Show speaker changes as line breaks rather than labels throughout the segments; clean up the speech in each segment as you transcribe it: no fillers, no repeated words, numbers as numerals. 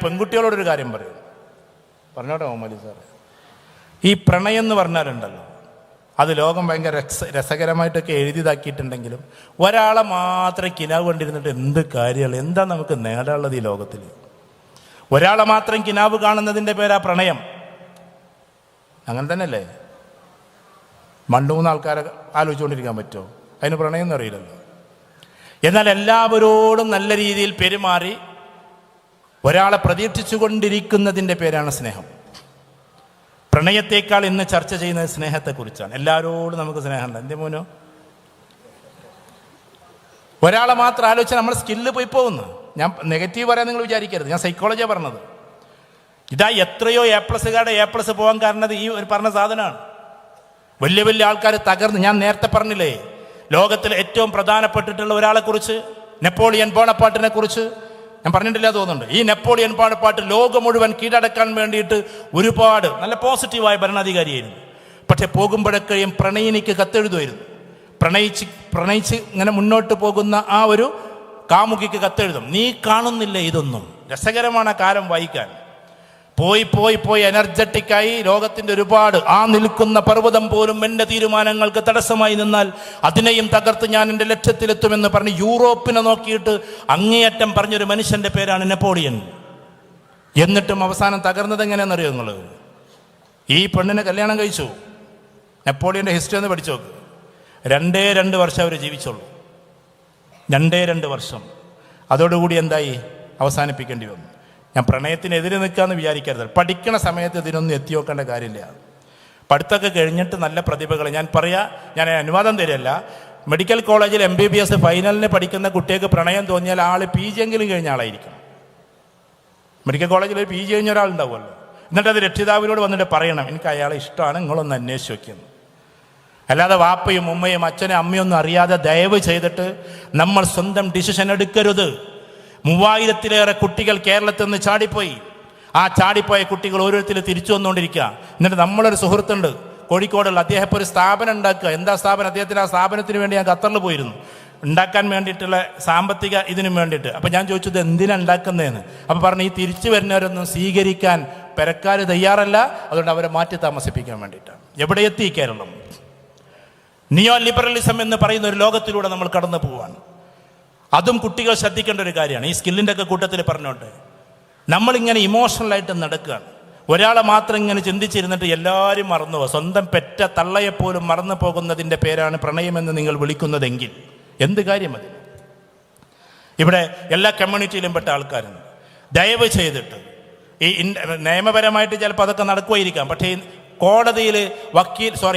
പെൺകുട്ടികളോടൊരു കാര്യം പറയും, പറഞ്ഞോട്ടെ മോമലി സാറ്. ഈ പ്രണയം എന്ന് പറഞ്ഞാലുണ്ടല്ലോ, അത് ലോകം ഭയങ്കര രസകരമായിട്ടൊക്കെ എഴുതിയതാക്കിയിട്ടുണ്ടെങ്കിലും ഒരാളെ മാത്രം കിനാവ് കണ്ടിരുന്നിട്ട് എന്ത് കാര്യമാണ്, എന്താ നമുക്ക് നേടാനുള്ളത് ഈ ലോകത്തിൽ? ഒരാളെ മാത്രം കിനാവ് കാണുന്നതിൻ്റെ പേരാ പ്രണയം. അങ്ങനെ തന്നെയല്ലേ? മണ്ടു മൂന്ന് ആൾക്കാരെ ആലോചിച്ചുകൊണ്ടിരിക്കാൻ പറ്റുമോ? അതിന് പ്രണയം എന്ന് അറിയില്ലല്ലോ. എന്നാൽ എല്ലാവരോടും നല്ല രീതിയിൽ പെരുമാറി ഒരാളെ പ്രതീക്ഷിച്ചു കൊണ്ടിരിക്കുന്നതിൻ്റെ പേരാണ് സ്നേഹം. പ്രണയത്തേക്കാൾ ഇന്ന് ചർച്ച ചെയ്യുന്നത് സ്നേഹത്തെക്കുറിച്ചാണ്. എല്ലാവരോടും നമുക്ക് സ്നേഹമുണ്ട്. എന്തേ മോനോ? ഒരാളെ മാത്രം ആലോചിച്ചാൽ നമ്മുടെ സ്കില്ല് പോയി പോകുന്നു. ഞാൻ നെഗറ്റീവ് പറയാൻ നിങ്ങൾ വിചാരിക്കരുത്, ഞാൻ സൈക്കോളജിയാണ് പറഞ്ഞത്. ഇതാ എത്രയോ A+കാരുടെ A+ പോകാൻ കാരണം ഈ ഒരു പറഞ്ഞ സാധനമാണ്. വലിയ വലിയ ആൾക്കാർ തകർന്ന്, ഞാൻ നേരത്തെ പറഞ്ഞില്ലേ, ലോകത്തിൽ ഏറ്റവും പ്രധാനപ്പെട്ടിട്ടുള്ള ഒരാളെക്കുറിച്ച്, നെപ്പോളിയൻ ബോണപ്പാർട്ടിനെ കുറിച്ച് ഞാൻ പറഞ്ഞിട്ടില്ല തോന്നുന്നുണ്ട്. ഈ നെപ്പോളിയൻ ബോണപ്പാർട്ട് ലോകം മുഴുവൻ കീഴടക്കാൻ വേണ്ടിയിട്ട് ഒരുപാട് നല്ല പോസിറ്റീവായ ഭരണാധികാരിയായിരുന്നു. പക്ഷെ പോകുമ്പോഴൊക്കെയും പ്രണയിനിക്ക് കത്തെഴുതുമായിരുന്നു. പ്രണയിച്ച് ഇങ്ങനെ മുന്നോട്ട് പോകുന്ന ആ ഒരു കാമുകിക്ക് കത്തെഴുതും. നീ കാണുന്നില്ല ഇതൊന്നും. രസകരമാണ് ആ കാലം വായിക്കാൻ. പോയി എനർജറ്റിക്കായി ലോകത്തിൻ്റെ ഒരുപാട്, ആ നിൽക്കുന്ന പർവ്വതം പോലും എൻ്റെ തീരുമാനങ്ങൾക്ക് തടസ്സമായി നിന്നാൽ അതിനെയും തകർത്ത് ഞാൻ എൻ്റെ ലക്ഷ്യത്തിലെത്തുമെന്ന് പറഞ്ഞ് യൂറോപ്പിനെ നോക്കിയിട്ട് അങ്ങേയറ്റം പറഞ്ഞൊരു മനുഷ്യൻ്റെ പേരാണ് നെപ്പോളിയൻ. എന്നിട്ടും അവസാനം തകർന്നത് എങ്ങനെയാണെന്നറിയോ നിങ്ങൾ? ഈ പെണ്ണിനെ കല്യാണം കഴിച്ചു. നെപ്പോളിയൻ്റെ ഹിസ്റ്ററി ഒന്ന് പഠിച്ചു നോക്ക്. 2 വർഷം അവർ ജീവിച്ചുള്ളൂ. 2 വർഷം. അതോടുകൂടി എന്തായി? അവസാനിപ്പിക്കേണ്ടി വന്നു. ഞാൻ പ്രണയത്തിനെതിരെ നിൽക്കാമെന്ന് വിചാരിക്കരുത്. പഠിക്കണ സമയത്ത് ഇതിനൊന്നും എത്തി നോക്കേണ്ട കാര്യമില്ല. പഠിത്തമൊക്കെ കഴിഞ്ഞിട്ട് നല്ല പ്രതിഭകൾ, ഞാൻ അനുവാദം തരില്ല. മെഡിക്കൽ കോളേജിൽ MBBS ഫൈനലിന് പഠിക്കുന്ന കുട്ടികൾക്ക് പ്രണയം തോന്നിയാൽ ആൾ PG എങ്കിലും കഴിഞ്ഞ ആളായിരിക്കും. മെഡിക്കൽ കോളേജിൽ ഒരു PG കഴിഞ്ഞ ഒരാളുണ്ടാവുമല്ലോ. എന്നിട്ട് അത് രക്ഷിതാവിനോട് വന്നിട്ട് പറയണം, എനിക്ക് അയാളെ ഇഷ്ടമാണ്, നിങ്ങളൊന്ന് അന്വേഷിച്ച് വയ്ക്കുന്നു. അല്ലാതെ വാപ്പയും ഉമ്മയും അച്ഛനും അമ്മയൊന്നും അറിയാതെ ദയവ് ചെയ്തിട്ട് നമ്മൾ സ്വന്തം ഡിസിഷൻ എടുക്കരുത്. 3000-ലേറെ കുട്ടികൾ കേരളത്തിൽ നിന്ന് ചാടിപ്പോയി. ആ ചാടിപ്പോയ കുട്ടികൾ ഓരോരുത്തരും തിരിച്ചു വന്നുകൊണ്ടിരിക്കുക. എന്നിട്ട് നമ്മളൊരു സുഹൃത്തുണ്ട് കോഴിക്കോടുള്ള, അദ്ദേഹം ഇപ്പോൾ ഒരു സ്ഥാപനം ഉണ്ടാക്കുക. എന്താ സ്ഥാപനം? അദ്ദേഹത്തിന് ആ സ്ഥാപനത്തിന് വേണ്ടി ഞാൻ ഖത്തറിൽ പോയിരുന്നു, ഉണ്ടാക്കാൻ വേണ്ടിയിട്ടുള്ള സാമ്പത്തിക ഇതിനും വേണ്ടിയിട്ട്. അപ്പം ഞാൻ ചോദിച്ചത് എന്തിനാണ് ഉണ്ടാക്കുന്നതെന്ന്. അപ്പം പറഞ്ഞു, ഈ തിരിച്ചു വരുന്നവരൊന്നും സ്വീകരിക്കാൻ പെരക്കാർ തയ്യാറല്ല, അതുകൊണ്ട് അവരെ മാറ്റി താമസിപ്പിക്കാൻ വേണ്ടിയിട്ടാണ്. എവിടെ എത്തി കേരളം? നിയോ ലിബറലിസം എന്ന് പറയുന്ന ഒരു ലോകത്തിലൂടെ നമ്മൾ കടന്നു പോവാണ്. അതും കുട്ടികൾ ശ്രദ്ധിക്കേണ്ട ഒരു കാര്യമാണ്. ഈ സ്കില്ലിൻ്റെ ഒക്കെ കൂട്ടത്തിൽ പറഞ്ഞോട്ടെ, നമ്മളിങ്ങനെ ഇമോഷണലായിട്ട് നടക്കുകയാണ്. ഒരാളെ മാത്രം ഇങ്ങനെ ചിന്തിച്ചിരുന്നിട്ട് എല്ലാവരും മറന്നു പോകും. സ്വന്തം പെറ്റ തള്ളയെപ്പോലും മറന്നു പോകുന്നതിൻ്റെ പേരാണ് പ്രണയമെന്ന് നിങ്ങൾ വിളിക്കുന്നതെങ്കിൽ എന്ത് കാര്യം അതിന്? ഇവിടെ എല്ലാ കമ്മ്യൂണിറ്റിയിലും പെട്ട ആൾക്കാരുണ്ട്. ദയവ് ചെയ്തിട്ട് ഈ നിയമപരമായിട്ട് ചിലപ്പോൾ അതൊക്കെ നടക്കുമായിരിക്കാം. പക്ഷേ കോടതിയിൽ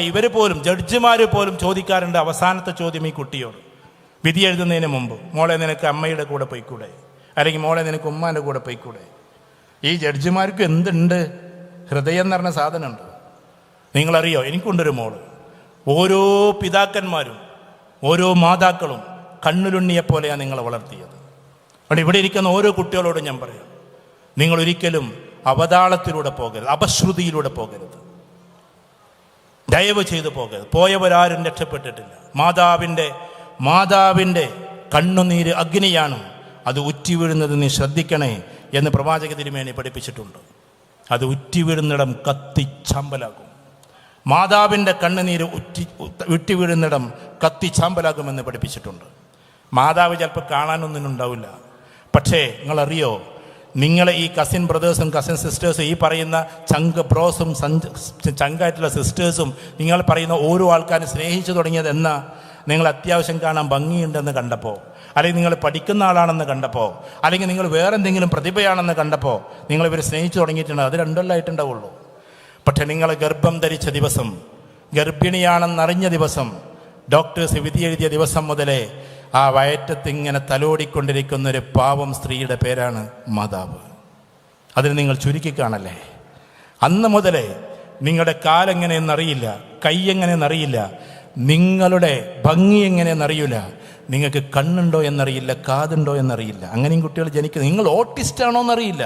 ഇവർ പോലും, ജഡ്ജിമാർ പോലും ചോദിക്കാറുണ്ട് അവസാനത്തെ ചോദ്യം ഈ കുട്ടിയോട്, വിധി എഴുതുന്നതിന് മുമ്പ്, മോളെ നിനക്ക് അമ്മയുടെ കൂടെ പോയിക്കൂടെ, അല്ലെങ്കിൽ മോളെ നിനക്ക് ഉമ്മാൻ്റെ കൂടെ പോയിക്കൂടെ? ഈ ജഡ്ജിമാർക്ക് എന്തുണ്ട്? ഹൃദയം എന്ന് പറഞ്ഞ സാധനമുണ്ട്. നിങ്ങളറിയോ, എനിക്കുണ്ടൊരു മോള്. ഓരോ പിതാക്കന്മാരും ഓരോ മാതാക്കളും കണ്ണുരുണ്ണിയെപ്പോലെയാണ് നിങ്ങളെ വളർത്തിയത്. അതുകൊണ്ട് ഇവിടെ ഇരിക്കുന്ന ഓരോ കുട്ടികളോടും ഞാൻ പറയാം, നിങ്ങളൊരിക്കലും അവതാളത്തിലൂടെ പോകരുത്, അപശ്രുതിയിലൂടെ പോകരുത്, ദയവ് ചെയ്ത് പോകരുത്. പോയവരാരും രക്ഷപ്പെട്ടിട്ടില്ല. മാതാവിൻ്റെ കണ്ണുനീര് അഗ്നിയാണ്, അത് ഉറ്റി വീഴുന്നത് നീ ശ്രദ്ധിക്കണേ എന്ന് പ്രവാചക തിരുമേനി പഠിപ്പിച്ചിട്ടുണ്ട്. അത് ഉറ്റി വീഴുന്നിടം കത്തിച്ചാമ്പലാകും. മാതാവിൻ്റെ കണ്ണുനീര് ഉറ്റി വീഴുന്നിടം കത്തിച്ചാമ്പലാകുമെന്ന് പഠിപ്പിച്ചിട്ടുണ്ട്. മാതാവ് ചിലപ്പോൾ കാണാനൊന്നും ഉണ്ടാവില്ല. പക്ഷേ നിങ്ങളറിയോ, നിങ്ങളെ ഈ കസിൻ ബ്രദേഴ്സും കസിൻ സിസ്റ്റേഴ്സും, ഈ പറയുന്ന ബ്രോസും ചങ്കായിട്ടുള്ള സിസ്റ്റേഴ്സും, നിങ്ങൾ പറയുന്ന ഓരോ ആൾക്കാരും സ്നേഹിച്ചു തുടങ്ങിയത് എന്നാ? നിങ്ങൾ അത്യാവശ്യം കാണാൻ ഭംഗിയുണ്ടെന്ന് കണ്ടപ്പോൾ, അല്ലെങ്കിൽ നിങ്ങൾ പഠിക്കുന്ന ആളാണെന്ന് കണ്ടപ്പോൾ, അല്ലെങ്കിൽ നിങ്ങൾ വേറെ എന്തെങ്കിലും പ്രതിഭയാണെന്ന് കണ്ടപ്പോൾ നിങ്ങൾ ഇവർ സ്നേഹിച്ചു തുടങ്ങിയിട്ടുണ്ട്. അത് 2 കൊല്ലമായിട്ടുണ്ടാവുള്ളൂ. പക്ഷെ നിങ്ങൾ ഗർഭം ധരിച്ച ദിവസം, ഗർഭിണിയാണെന്നറിഞ്ഞ ദിവസം, ഡോക്ടേഴ്സ് വിധി എഴുതിയ ദിവസം മുതലേ ആ വയറ്റത്ത് ഇങ്ങനെ തലോടിക്കൊണ്ടിരിക്കുന്നൊരു പാവം സ്ത്രീയുടെ പേരാണ് മാതാവ്. അതിന് നിങ്ങൾ ചുരുക്കി കാണല്ലേ. അന്ന് മുതലേ നിങ്ങളുടെ കാലെങ്ങനെയെന്നറിയില്ല, കൈ എങ്ങനെയെന്നറിയില്ല, നിങ്ങളുടെ ഭംഗി എങ്ങനെയെന്നറിയില്ല, നിങ്ങൾക്ക് കണ്ണുണ്ടോ എന്നറിയില്ല, കാതുണ്ടോ എന്നറിയില്ല. അങ്ങനെയും കുട്ടികൾ ജനിക്കുന്നത്. നിങ്ങൾ ഓട്ടിസ്റ്റാണോ എന്നറിയില്ല,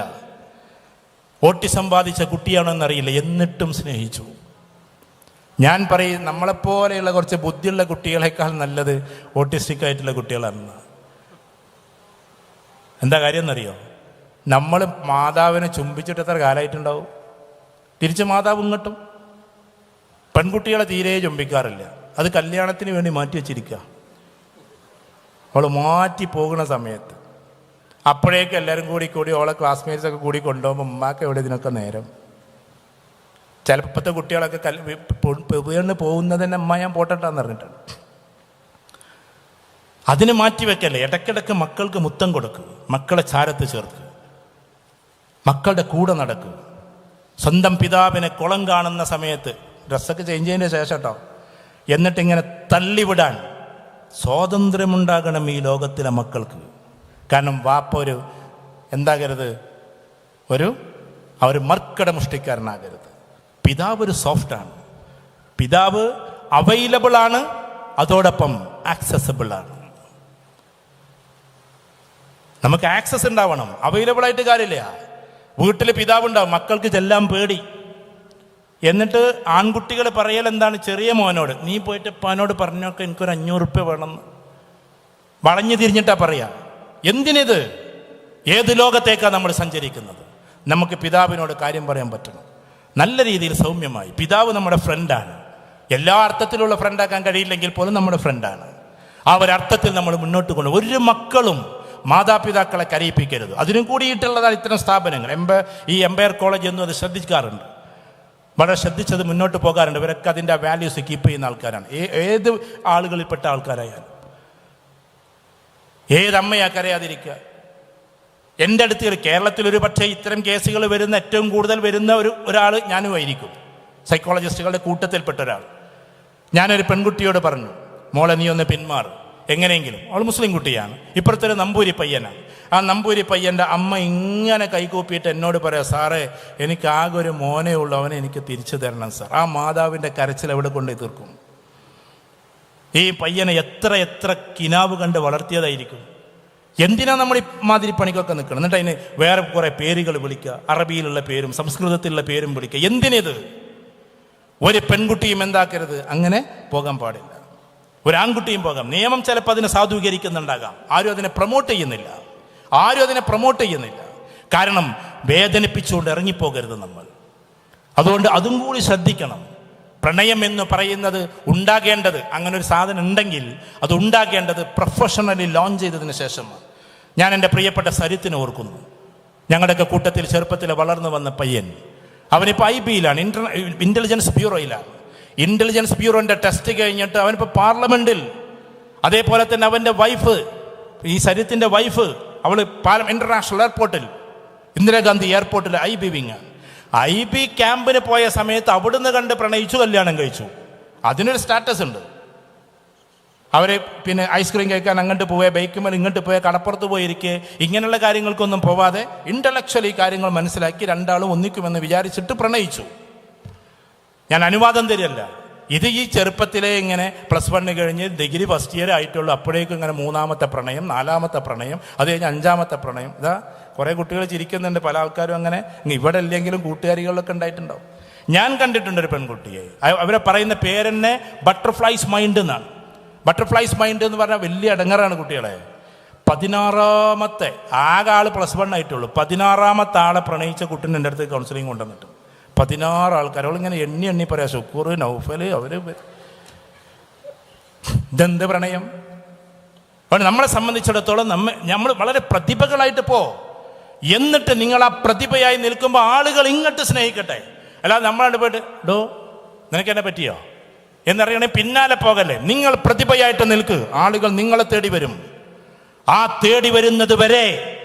ഓട്ടിസം ബാധിച്ച കുട്ടിയാണോ എന്നറിയില്ല, എന്നിട്ടും സ്നേഹിച്ചു. ഞാൻ പറയും, നമ്മളെപ്പോലെയുള്ള കുറച്ച് ബുദ്ധിയുള്ള കുട്ടികളെക്കാൾ നല്ലത് ഓട്ടിസ്റ്റിക് ആയിട്ടുള്ള കുട്ടികളാണ്. എന്താ കാര്യം എന്നറിയോ? നമ്മൾ മാതാവിനെ ചുംബിച്ചിട്ട് എത്ര കാലമായിട്ടുണ്ടാവും? തിരിച്ച് മാതാവ് ഇങ്ങോട്ടും. പെൺകുട്ടികളെ തീരെ ചുംബിക്കാറില്ല, അത് കല്യാണത്തിന് വേണ്ടി മാറ്റി വെച്ചിരിക്കുക. അവൾ മാറ്റി പോകുന്ന സമയത്ത് അപ്പോഴേക്ക് എല്ലാവരും കൂടി ഓളെ ക്ലാസ്മേറ്റ്സൊക്കെ കൂടി കൊണ്ടുപോകുമ്പോൾ ഉമ്മാക്ക് എവിടെ ഇതിനൊക്കെ നേരം. ചിലപ്പോൾ ഇപ്പോഴത്തെ കുട്ടികളൊക്കെ വീണ് പോകുന്നത് തന്നെ അമ്മ ഞാൻ പോട്ടെന്ന് പറഞ്ഞിട്ടാണ്. അതിന് മാറ്റി വെക്കല്ലേ. ഇടയ്ക്കിടയ്ക്ക് മക്കൾക്ക് മുത്തം കൊടുക്കുക, മക്കളെ ചാരത്ത് ചേർക്കുക, മക്കളുടെ കൂടെ നടക്കുക. സ്വന്തം പിതാവിനെ കുളം കാണുന്ന സമയത്ത് ഡ്രസ്സൊക്കെ ചേഞ്ച് ചെയ്തതിന് ശേഷം കേട്ടോ, എന്നിട്ടിങ്ങനെ തള്ളിവിടാൻ സ്വാതന്ത്ര്യമുണ്ടാകണം ഈ ലോകത്തിലെ മക്കൾക്ക്. കാരണം വാപ്പ ഒരു എന്താകരുത്, ഒരു മർക്കട മുഷ്ടിക്കാരനാകരുത്. പിതാവ് ഒരു സോഫ്റ്റാണ്, പിതാവ് അവൈലബിൾ ആണ്, അതോടൊപ്പം ആക്സസിബിൾ ആണ്. നമുക്ക് ആക്സസ് ഉണ്ടാവണം, അവൈലബിൾ ആയിട്ട് കാര്യമില്ല. വീട്ടിൽ പിതാവുണ്ടാവും, മക്കൾക്ക് ചെല്ലാൻ പേടി. എന്നിട്ട് ആൺകുട്ടികൾ പറയൽ എന്താണ്, ചെറിയ മോനോട് നീ പോയിട്ട് ഉപ്പാനോട് പറഞ്ഞൊക്കെ എനിക്കൊരു 500 റുപ്യ വേണമെന്ന് വളഞ്ഞു തിരിഞ്ഞിട്ടാ പറയാ. എന്തിനിത്? ഏത് ലോകത്തേക്കാണ് നമ്മൾ സഞ്ചരിക്കുന്നത്? നമുക്ക് പിതാവിനോട് കാര്യം പറയാൻ പറ്റണം നല്ല രീതിയിൽ, സൗമ്യമായി. പിതാവ് നമ്മുടെ ഫ്രണ്ടാണ്. എല്ലാ അർത്ഥത്തിലുള്ള ഫ്രണ്ടാക്കാൻ കഴിയില്ലെങ്കിൽ പോലും നമ്മുടെ ഫ്രണ്ടാണ്. ആ ഒരർത്ഥത്തിൽ നമ്മൾ മുന്നോട്ട് കൊണ്ട് ഒരു മക്കളും മാതാപിതാക്കളെ കരയിപ്പിക്കരുത്. അതിനും കൂടിയിട്ടുള്ളതാണ് ഇത്തരം സ്ഥാപനങ്ങൾ. ഈ എംപയർ കോളേജ് എന്നും അത് ശ്രദ്ധിക്കാറുണ്ട്, വളരെ ശ്രദ്ധിച്ചത് മുന്നോട്ട് പോകാറുണ്ട്. ഇവരൊക്കെ അതിൻ്റെ വാല്യൂസ് കീപ്പ് ചെയ്യുന്ന ആൾക്കാരാണ്. ഏത് ആളുകളിൽപ്പെട്ട ആൾക്കാരായാലും. ഏതമ്മയാ കരയാതിരിക്കുക? എൻ്റെ അടുത്ത് കേരളത്തിലൊരു പക്ഷേ ഇത്തരം കേസുകൾ വരുന്ന ഏറ്റവും കൂടുതൽ വരുന്ന ഒരാൾ ഞാനുമായിരിക്കും, സൈക്കോളജിസ്റ്റുകളുടെ കൂട്ടത്തിൽപ്പെട്ട ഒരാൾ. ഞാനൊരു പെൺകുട്ടിയോട് പറഞ്ഞു, മോളെ നീ ഒന്ന് പിന്മാറും എങ്ങനെയെങ്കിലും. അവൾ മുസ്ലിം കുട്ടിയാണ്, ഇപ്പുറത്തൊരു നമ്പൂരി പയ്യനാണ്. ആ നമ്പൂരി പയ്യൻ്റെ അമ്മ ഇങ്ങനെ കൈകൂപ്പിയിട്ട് എന്നോട് പറയാം, സാറേ എനിക്ക് ആകെ ഒരു മോനേ ഉള്ളൂ, അവനെ എനിക്ക് തിരിച്ചു തരണം സാർ. ആ മാതാവിൻ്റെ കരച്ചിൽ എവിടെ കൊണ്ടുപോയി തീർക്കും? ഈ പയ്യനെ എത്ര കിനാവ് കണ്ട് വളർത്തിയതായിരിക്കും. എന്തിനാ നമ്മൾ ഈ മാതിരി പണിക്കൊക്കെ നിൽക്കണം? എന്നിട്ട് അതിന് വേറെ കുറേ പേരുകൾ വിളിക്കുക, അറബിയിലുള്ള പേരും സംസ്കൃതത്തിലുള്ള പേരും വിളിക്കുക. എന്തിനിത്? ഒരു പെൺകുട്ടിയും എന്താക്കരുത്, അങ്ങനെ പോകാൻ പാടില്ല. ഒരു ആൺകുട്ടിയും പോകാം. നിയമം ചിലപ്പോൾ അതിനെ സാധൂകരിക്കുന്നുണ്ടാകാം. ആരും അതിനെ പ്രൊമോട്ട് ചെയ്യുന്നില്ല. കാരണം വേദനിപ്പിച്ചുകൊണ്ട് ഇറങ്ങിപ്പോകരുത് നമ്മൾ. അതുകൊണ്ട് അതും കൂടി ശ്രദ്ധിക്കണം. പ്രണയം എന്ന് പറയുന്നത് ഉണ്ടാകേണ്ടത്, അങ്ങനെ ഒരു സാധനം ഉണ്ടെങ്കിൽ അത് ഉണ്ടാകേണ്ടത് പ്രൊഫഷണലി ലോഞ്ച് ചെയ്തതിന് ശേഷമാണ്. ഞാൻ എൻ്റെ പ്രിയപ്പെട്ട സരിത്തിനെ ഓർക്കുന്നു. ഞങ്ങളുടെയൊക്കെ കൂട്ടത്തിൽ ചെറുപ്പത്തിൽ വളർന്നു വന്ന പയ്യൻ. അവനിപ്പോൾ IB-യിലാണ്, ഇൻ്റലിജൻസ് ബ്യൂറോയിലാണ്. ഇൻ്റലിജൻസ് ബ്യൂറോൻ്റെ ടെസ്റ്റ് കഴിഞ്ഞിട്ട് അവനിപ്പോൾ പാർലമെൻറ്റിൽ. അതേപോലെ തന്നെ അവൻ്റെ വൈഫ്, ഈ സരിത്തിൻ്റെ വൈഫ്, അവൾ ഇൻ്റർനാഷണൽ എയർപോർട്ടിൽ, ഇന്ദിരാഗാന്ധി എയർപോർട്ടിൽ IB വിങ്. IB ക്യാമ്പിന് പോയ സമയത്ത് അവിടുന്ന് കണ്ട് പ്രണയിച്ചു, കല്യാണം കഴിച്ചു. അതിനൊരു സ്റ്റാറ്റസ് ഉണ്ട്. അവർ പിന്നെ ഐസ്ക്രീം കഴിക്കാൻ അങ്ങോട്ട് പോവുക, ബൈക്കുമ്പോൾ ഇങ്ങോട്ട് പോയ, കടപ്പുറത്ത് പോയിരിക്കെ, ഇങ്ങനെയുള്ള കാര്യങ്ങൾക്കൊന്നും പോവാതെ ഇൻ്റലക്ച്വലി കാര്യങ്ങൾ മനസ്സിലാക്കി രണ്ടാളും ഒന്നിക്കുമെന്ന് വിചാരിച്ചിട്ട് പ്രണയിച്ചു. ഞാൻ അനുവാദം തരില്ല. ഇത് ഈ ചെറുപ്പത്തിലെ ഇങ്ങനെ +1 കഴിഞ്ഞ് ഡിഗ്രി ഫസ്റ്റ് ഇയർ ആയിട്ടുള്ളൂ, അപ്പോഴേക്കും ഇങ്ങനെ 3ാമത്തെ പ്രണയം, 4ാമത്തെ പ്രണയം, അത് കഴിഞ്ഞ് 5ാമത്തെ പ്രണയം. ഇതാ കുറേ കുട്ടികൾ ചിരിക്കുന്നുണ്ട്. പല ആൾക്കാരും അങ്ങനെ ഇവിടെ അല്ലെങ്കിലും കൂട്ടുകാരികളിലൊക്കെ ഉണ്ടായിട്ടുണ്ടാവും. ഞാൻ കണ്ടിട്ടുണ്ട് ഒരു പെൺകുട്ടിയെ, അവരെ പറയുന്ന പേരെന്നെ ബട്ടർഫ്ലൈസ് മൈൻഡ് എന്നാണ്. ബട്ടർഫ്ലൈസ് മൈൻഡ് എന്ന് പറഞ്ഞാൽ വലിയ അടങ്ങറാണ് കുട്ടികളെ. 16ാമത്തെ ആകെ ആൾ +1 ആയിട്ടുള്ളൂ. 16ാമത്തെ ആളെ പ്രണയിച്ച കുട്ടീനെ എൻ്റെ അടുത്ത് കൗൺസിലിംഗ് കൊണ്ടുവന്നിട്ട് 16 ആൾക്കാർ. അവളിങ്ങനെ എണ്ണി പറയാം, ഷുക്കൂർ, നൗഫൽ, അവർ. ഇതെന്ത് പ്രണയം? അപ്പോൾ നമ്മളെ സംബന്ധിച്ചിടത്തോളം നമ്മൾ വളരെ പ്രതിഭകളായിട്ട് എന്നിട്ട് നിങ്ങൾ ആ പ്രതിഭയായി നിൽക്കുമ്പോൾ ആളുകൾ ഇങ്ങോട്ട് സ്നേഹിക്കട്ടെ. അല്ലാതെ നമ്മളാണ്ട് പോയിട്ട് നിനക്ക് എന്നെ പറ്റിയോ എന്നറിയണേ പിന്നാലെ പോകല്ലേ. നിങ്ങൾ പ്രതിഭയായിട്ട് നിൽക്ക്, ആളുകൾ നിങ്ങളെ തേടി വരും. ആ തേടി വരുന്നത് വരെ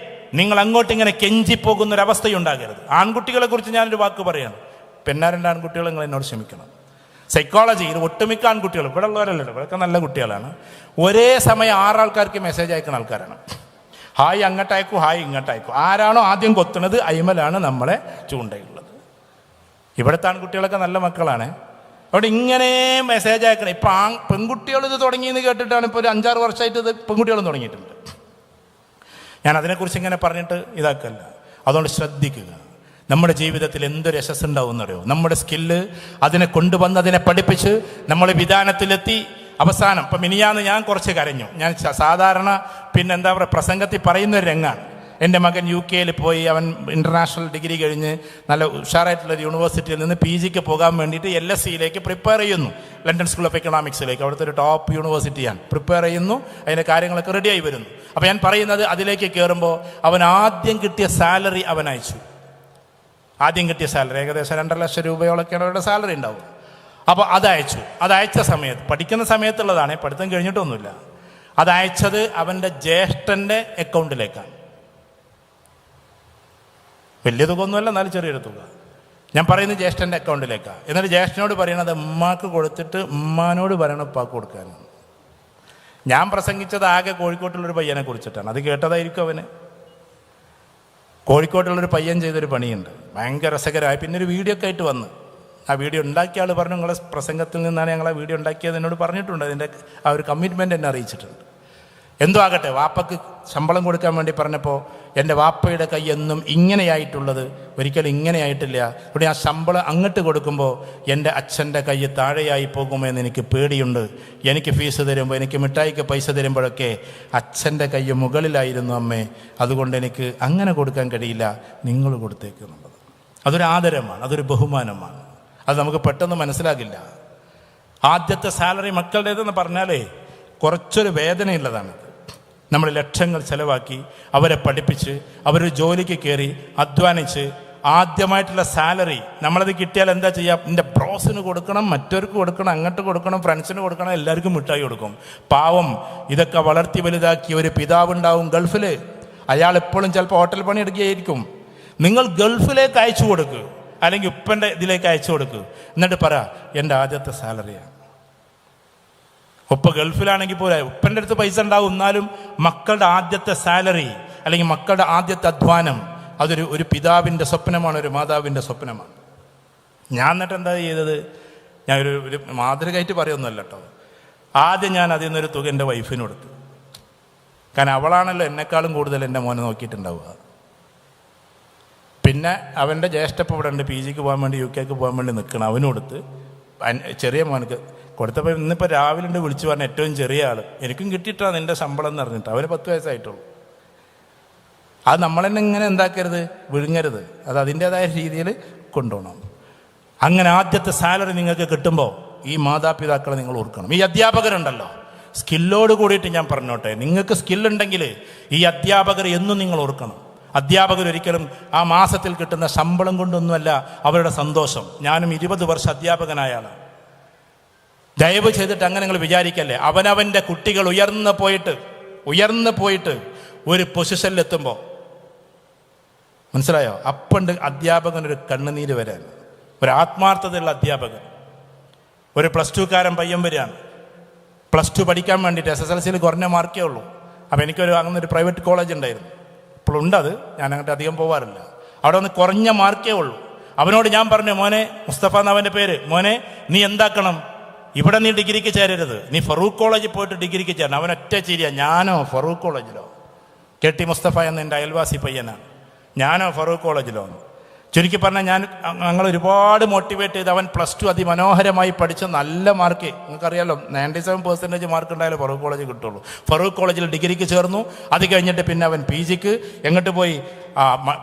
നിങ്ങൾ അങ്ങോട്ടിങ്ങനെ കെഞ്ചിപ്പോകുന്നൊരവസ്ഥയുണ്ടാകരുത്. ആൺകുട്ടികളെ കുറിച്ച് ഞാനൊരു വാക്ക് പറയാണ്. പെണ്ണാരൻ്റെ ആൺകുട്ടികൾ നിങ്ങൾ എന്നോട് ക്ഷമിക്കണം. സൈക്കോളജിയിൽ ഒട്ടുമിക്ക ആൺകുട്ടികൾ, ഇവിടെ ഉള്ളവരല്ലല്ലോ, ഇവിടെയൊക്കെ നല്ല കുട്ടികളാണ്, ഒരേ സമയം 6 ആൾക്കാർക്ക് മെസ്സേജ് അയക്കുന്ന ആൾക്കാരാണ്. ഹായ് അങ്ങോട്ടയക്കും, ഹായ് ഇങ്ങോട്ടയക്കും. ആരാണോ ആദ്യം കൊത്തുന്നത് അയിമലാണ് നമ്മളെ ചൂണ്ടയുള്ളത്. ഇവിടുത്തെ ആൺകുട്ടികളൊക്കെ നല്ല മക്കളാണ്. അവിടെ ഇങ്ങനെ മെസ്സേജ് അയക്കണം. ഇപ്പം പെൺകുട്ടികൾ ഇത് തുടങ്ങിയെന്ന് കേട്ടിട്ടാണ് ഇപ്പോൾ ഒരു 5-6 വർഷമായിട്ട് ഇത് പെൺകുട്ടികളും തുടങ്ങിയിട്ടുണ്ട്. ഞാൻ അതിനെക്കുറിച്ച് ഇങ്ങനെ പറഞ്ഞിട്ട് ഇതാക്കല്ല. അതുകൊണ്ട് ശ്രദ്ധിക്കുക. നമ്മുടെ ജീവിതത്തിൽ എന്തൊരു യശസ് ഉണ്ടാവുമെന്നറിയോ? നമ്മുടെ സ്കില്ല് അതിനെ കൊണ്ടുവന്ന് അതിനെ പഠിപ്പിച്ച് നമ്മൾ വിധാനത്തിലെത്തി അവസാനം. ഇപ്പം മിനിയാന്ന് ഞാൻ കുറച്ച് കരഞ്ഞു. ഞാൻ സാധാരണ പിന്നെ എന്താ പറയുക പ്രസംഗത്തിൽ പറയുന്ന ഒരു രംഗാണ്. എൻ്റെ മകൻ UK പോയി, അവൻ ഇൻ്റർനാഷണൽ ഡിഗ്രി കഴിഞ്ഞ് നല്ല ഉഷാറായിട്ടുള്ളൊരു യൂണിവേഴ്സിറ്റിയിൽ നിന്ന് PGക്ക് പോകാൻ വേണ്ടിയിട്ട് LSEയിലേക്ക് പ്രിപ്പയർ ചെയ്യുന്നു. ലണ്ടൻ സ്കൂൾ ഓഫ് എക്കണോമിക്സിലേക്ക്, അവിടുത്തെ ഒരു ടോപ്പ് യൂണിവേഴ്സിറ്റിയാണ്. പ്രിപ്പയർ ചെയ്യുന്നു, അതിൻ്റെ കാര്യങ്ങളൊക്കെ റെഡിയായി വരുന്നു. അപ്പോൾ ഞാൻ പറയുന്നത്, അതിലേക്ക് കയറുമ്പോൾ അവൻ ആദ്യം കിട്ടിയ സാലറി അവൻ അയച്ചു. ആദ്യം കിട്ടിയ സാലറി ഏകദേശം 2.5 ലക്ഷം രൂപയോളൊക്കെയാണ് അവരുടെ സാലറി ഉണ്ടാവും. അപ്പോൾ അതയച്ച സമയത്ത്, പഠിക്കുന്ന സമയത്തുള്ളതാണ്, പഠിത്തം കഴിഞ്ഞിട്ടൊന്നുമില്ല. അതയച്ചത് അവൻ്റെ ജ്യേഷ്ഠൻ്റെ അക്കൗണ്ടിലേക്കാണ്. വലിയ തുക ഒന്നുമല്ല, എന്നാലും ചെറിയൊരു തുക. ഞാൻ പറയുന്നത് ജ്യേഷ്ഠൻ്റെ അക്കൗണ്ടിലേക്കാണ്. എന്നിട്ട് ജ്യേഷ്ഠനോട് പറയണത് ഉമ്മാക്ക് കൊടുത്തിട്ട് ഉമ്മാനോട് പറയണം ഉപ്പാക്ക് കൊടുക്കാനും. ഞാൻ പ്രസംഗിച്ചത് ആകെ കോഴിക്കോട്ടുള്ളൊരു പയ്യനെ കുറിച്ചിട്ടാണ്. അത് കേട്ടതായിരിക്കും അവന്. കോഴിക്കോട്ടുള്ളൊരു പയ്യൻ ചെയ്തൊരു പണിയുണ്ട്, ഭയങ്കര രസകരമായി. പിന്നെ ഒരു വീഡിയോ ഒക്കെ ആയിട്ട് വന്ന്, ആ വീഡിയോ ഉണ്ടാക്കിയ ആൾ പറഞ്ഞു, നിങ്ങളെ പ്രസംഗത്തിൽ നിന്നാണ് ഞങ്ങൾ ആ വീഡിയോ ഉണ്ടാക്കിയത് എന്നോട് പറഞ്ഞിട്ടുണ്ട്. അതിൻ്റെ ആ ഒരു കമ്മിറ്റ്മെൻറ്റ് എന്നെ അറിയിച്ചിട്ടുണ്ട്. എന്തോ ആകട്ടെ, വാപ്പക്ക് ശമ്പളം കൊടുക്കാൻ വേണ്ടി പറഞ്ഞപ്പോൾ എൻ്റെ വാപ്പയുടെ കൈ എന്നും ഇങ്ങനെയായിട്ടുള്ളത് ഒരിക്കലും ഇങ്ങനെയായിട്ടില്ല. ഇവിടെ ആ ശമ്പളം അങ്ങോട്ട് കൊടുക്കുമ്പോൾ എൻ്റെ അച്ഛൻ്റെ കൈ താഴെയായി പോകുമെന്ന് എനിക്ക് പേടിയുണ്ട്. എനിക്ക് ഫീസ് തരുമ്പോൾ, എനിക്ക് മിഠായിക്ക് പൈസ തരുമ്പോഴൊക്കെ അച്ഛൻ്റെ കൈ മുകളിലായിരുന്നു അമ്മേ, അതുകൊണ്ട് എനിക്ക് അങ്ങനെ കൊടുക്കാൻ കഴിയില്ല, നിങ്ങൾ കൊടുത്തേക്കുന്നുള്ളത്. അതൊരു ആദരമാണ്, അതൊരു ബഹുമാനമാണ്. അത് നമുക്ക് പെട്ടെന്ന് മനസ്സിലാകില്ല. ആദ്യത്തെ സാലറി മക്കളുടേതെന്ന് പറഞ്ഞാലേ കുറച്ചൊരു വേദനയുള്ളതാണ്. നമ്മൾ ലക്ഷങ്ങൾ ചിലവാക്കി അവരെ പഠിപ്പിച്ച് അവരൊരു ജോലിക്ക് കയറി അധ്വാനിച്ച് ആദ്യമായിട്ടുള്ള സാലറി നമ്മളത് കിട്ടിയാൽ എന്താ ചെയ്യുക? എൻ്റെ ബ്രോസിന് കൊടുക്കണം, മറ്റവർക്ക് കൊടുക്കണം, അങ്ങോട്ട് കൊടുക്കണം, ഫ്രണ്ട്സിന് കൊടുക്കണം, എല്ലാവർക്കും മിഠായി കൊടുക്കും. പാവം ഇതൊക്കെ വളർത്തി വലുതാക്കിയ ഒരു പിതാവുണ്ടാവും ഗൾഫിൽ. അയാൾ എപ്പോഴും ചിലപ്പോൾ ഹോട്ടൽ പണി എടുക്കുകയായിരിക്കും. നിങ്ങൾ ഗൾഫിലേക്ക് അയച്ചു കൊടുക്കുക, അല്ലെങ്കിൽ ഉപ്പൻ്റെ ഇതിലേക്ക് അയച്ചു കൊടുക്കുക. എന്നിട്ട് പറ, എൻ്റെ ആദ്യത്തെ സാലറിയാണ്. ഉപ്പ ഗൾഫിലാണെങ്കിൽ പോരാ, ഉപ്പൻ്റെ അടുത്ത് പൈസ ഉണ്ടാവും, എന്നാലും മക്കളുടെ ആദ്യത്തെ സാലറി അല്ലെങ്കിൽ മക്കളുടെ ആദ്യത്തെ അധ്വാനം ഒരു പിതാവിൻ്റെ സ്വപ്നമാണ്, ഒരു മാതാവിൻ്റെ സ്വപ്നമാണ്. ഞാൻ എന്നിട്ട് എന്താ ചെയ്തത്? ഞാൻ ഒരു മാതൃകയായിട്ട് പറയുന്നല്ല കേട്ടോ. ആദ്യം ഞാൻ അതിൽ നിന്നൊരു തുക എൻ്റെ വൈഫിന് കൊടുത്തു. കാരണം അവളാണല്ലോ എന്നെക്കാളും കൂടുതൽ എൻ്റെ മോനെ നോക്കിയിട്ടുണ്ടാവുക. പിന്നെ അവൻ്റെ ജ്യേഷ്ഠപ്പം ഇവിടെ ഉണ്ട്, PGക്ക് പോകാൻ വേണ്ടി UK പോകാൻ വേണ്ടി നിൽക്കണം, അവന് കൊടുത്ത്. ചെറിയ മോനക്ക് കൊടുത്തപ്പോൾ ഇന്നിപ്പോൾ രാവിലെ വിളിച്ചു പറഞ്ഞ ഏറ്റവും ചെറിയ ആൾ, എനിക്കും കിട്ടിയിട്ടാണ് നിൻ്റെ ശമ്പളം എന്ന് പറഞ്ഞിട്ട്. അവന് 10 വയസ്സായിട്ടുള്ളൂ. അത് നമ്മളെന്നെ ഇങ്ങനെ എന്താക്കരുത്, വിഴുങ്ങരുത്. അത് അതിൻ്റേതായ രീതിയിൽ കൊണ്ടുപോകണം. അങ്ങനെ ആദ്യത്തെ സാലറി നിങ്ങൾക്ക് കിട്ടുമ്പോൾ ഈ മാതാപിതാക്കളെ നിങ്ങൾ ഓർക്കണം. ഈ അധ്യാപകരുണ്ടല്ലോ, സ്കില്ലോട് കൂടിയിട്ട് ഞാൻ പറഞ്ഞോട്ടെ, നിങ്ങൾക്ക് സ്കില്ലുണ്ടെങ്കിൽ ഈ അധ്യാപകർ എന്നും നിങ്ങൾ ഓർക്കണം. അധ്യാപകർ ഒരിക്കലും ആ മാസത്തിൽ കിട്ടുന്ന ശമ്പളം കൊണ്ടൊന്നുമല്ല അവരുടെ സന്തോഷം. ഞാനും 20 വർഷം അധ്യാപകനായാണ്. ദയവ് ചെയ്തിട്ട് അങ്ങനെ നിങ്ങൾ വിചാരിക്കല്ലേ. അവനവൻ്റെ കുട്ടികൾ ഉയർന്നു പോയിട്ട് ഒരു പൊസിഷനിലെത്തുമ്പോൾ, മനസ്സിലായോ, അപ്പണ്ട് അധ്യാപകനൊരു കണ്ണുനീര് വരാൻ, ഒരു ആത്മാർത്ഥതയുള്ള അധ്യാപകൻ. ഒരു +2കാരൻ പയ്യൻ വരികയാണ്, +2 പഠിക്കാൻ വേണ്ടിയിട്ട്. SSLCയിൽ കുറഞ്ഞ മാർക്കേ ഉള്ളൂ. അപ്പോൾ എനിക്കൊരു അങ്ങനൊരു പ്രൈവറ്റ് കോളേജ് ഉണ്ടായിരുന്നു, ഇപ്പോഴുണ്ട്. അത് ഞാൻ അങ്ങോട്ട് അധികം പോകാറില്ല. അവിടെ ഒന്ന് കുറഞ്ഞ മാർക്കേ ഉള്ളൂ. അവനോട് ഞാൻ പറഞ്ഞു, മോനെ, മുസ്തഫ എന്നവൻ്റെ പേര്, മോനെ നീ എന്താക്കണം, ഇവിടെ നീ ഡിഗ്രിക്ക് ചേരരുത്, നീ ഫറൂഖ് കോളേജിൽ പോയിട്ട് ഡിഗ്രിക്ക് ചേരണം. അവൻ ഒറ്റ ചിരിയ, ഞാനോ ഫറൂഖ് കോളേജിലോ? KT മുസ്തഫ എന്ന എൻ്റെ അയൽവാസി പയ്യനാണ്, ഞാനോ ഫറൂഖ് കോളേജിലോ? ചുരുക്കി പറഞ്ഞാൽ ഞങ്ങൾ ഒരുപാട് മോട്ടിവേറ്റ് ചെയ്ത് അവൻ +2 അതിമനോഹരമായി പഠിച്ച് നല്ല മാർക്ക്, നിങ്ങൾക്കറിയാലോ 97% മാർക്ക് ഉണ്ടായാലും ഫറൂഖ് കോളേജ് കിട്ടുള്ളൂ. ഫറൂഖ് കോളേജിൽ ഡിഗ്രിക്ക് ചേർന്നു. അത് കഴിഞ്ഞിട്ട് പിന്നെ അവൻ PGക്ക് എങ്ങോട്ട് പോയി?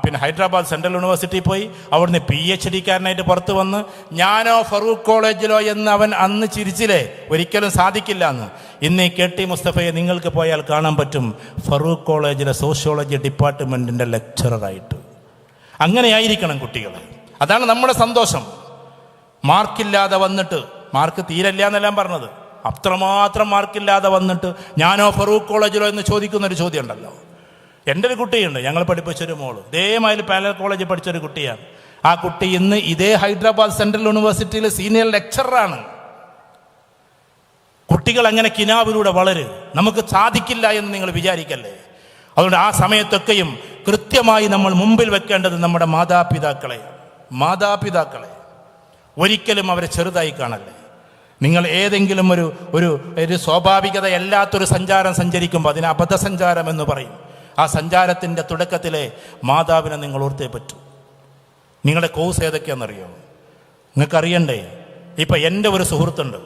പിന്നെ ഹൈദരാബാദ് സെൻട്രൽ യൂണിവേഴ്സിറ്റി പോയി. അവിടുന്ന് PhD-കാരനായിട്ട് പുറത്ത് വന്ന്, ഞാനോ ഫറൂഖ് കോളേജിലോ എന്ന് അവൻ അന്ന് ചിരിച്ചില്ലേ, ഒരിക്കലും സാധിക്കില്ല എന്ന്. ഇന്ന് ഈ KT മുസ്തഫയെ നിങ്ങൾക്ക് പോയാൽ കാണാൻ പറ്റും ഫറൂഖ് കോളേജിലെ സോഷ്യോളജി ഡിപ്പാർട്ട്മെൻറ്റിൻ്റെ ലെക്ചററായിട്ട്. അങ്ങനെയായിരിക്കണം കുട്ടികൾ. അതാണ് നമ്മുടെ സന്തോഷം. മാർക്കില്ലാതെ വന്നിട്ട്, മാർക്ക് തീരല്ല എന്നെല്ലാം പറഞ്ഞത്, അത്രമാത്രം മാർക്കില്ലാതെ വന്നിട്ട് ഞാനോ ഫറൂഖ് കോളേജിലോ എന്ന് ചോദിക്കുന്നൊരു ചോദ്യം ഉണ്ടല്ലോ. എൻ്റെ ഒരു കുട്ടിയുണ്ട്, ഞങ്ങൾ പഠിപ്പിച്ചൊരു മോള്, ഇതേമാതിരി പാരലൽ കോളേജിൽ പഠിച്ചൊരു കുട്ടിയാണ്. ആ കുട്ടി ഇന്ന് ഇതേ ഹൈദരാബാദ് സെൻട്രൽ യൂണിവേഴ്സിറ്റിയിൽ സീനിയർ ലെക്ചറാണ്. കുട്ടികൾ അങ്ങനെ കിനാവിലൂടെ വളരും. നമുക്ക് സാധിക്കില്ല എന്ന് നിങ്ങൾ വിചാരിക്കല്ലേ. അതുകൊണ്ട് ആ സമയത്തൊക്കെയും കൃത്യമായി നമ്മൾ മുമ്പിൽ വെക്കേണ്ടത് നമ്മുടെ മാതാപിതാക്കളെ. ഒരിക്കലും അവരെ ചെറുതായി കാണല്ലേ. നിങ്ങൾ ഏതെങ്കിലും ഒരു സ്വാഭാവികതയല്ലാത്തൊരു സഞ്ചാരം സഞ്ചരിക്കുമ്പോൾ അതിന് അബദ്ധസഞ്ചാരം എന്ന് പറയും. ആ സഞ്ചാരത്തിൻ്റെ തുടക്കത്തിലെ മാതാവിനെ നിങ്ങൾ ഓർത്തേ പറ്റൂ. നിങ്ങളുടെ കോഴ്സ് ഏതൊക്കെയാണെന്നറിയോ? നിങ്ങൾക്കറിയണ്ടേ? ഇപ്പം എൻ്റെ ഒരു സുഹൃത്തുണ്ട്,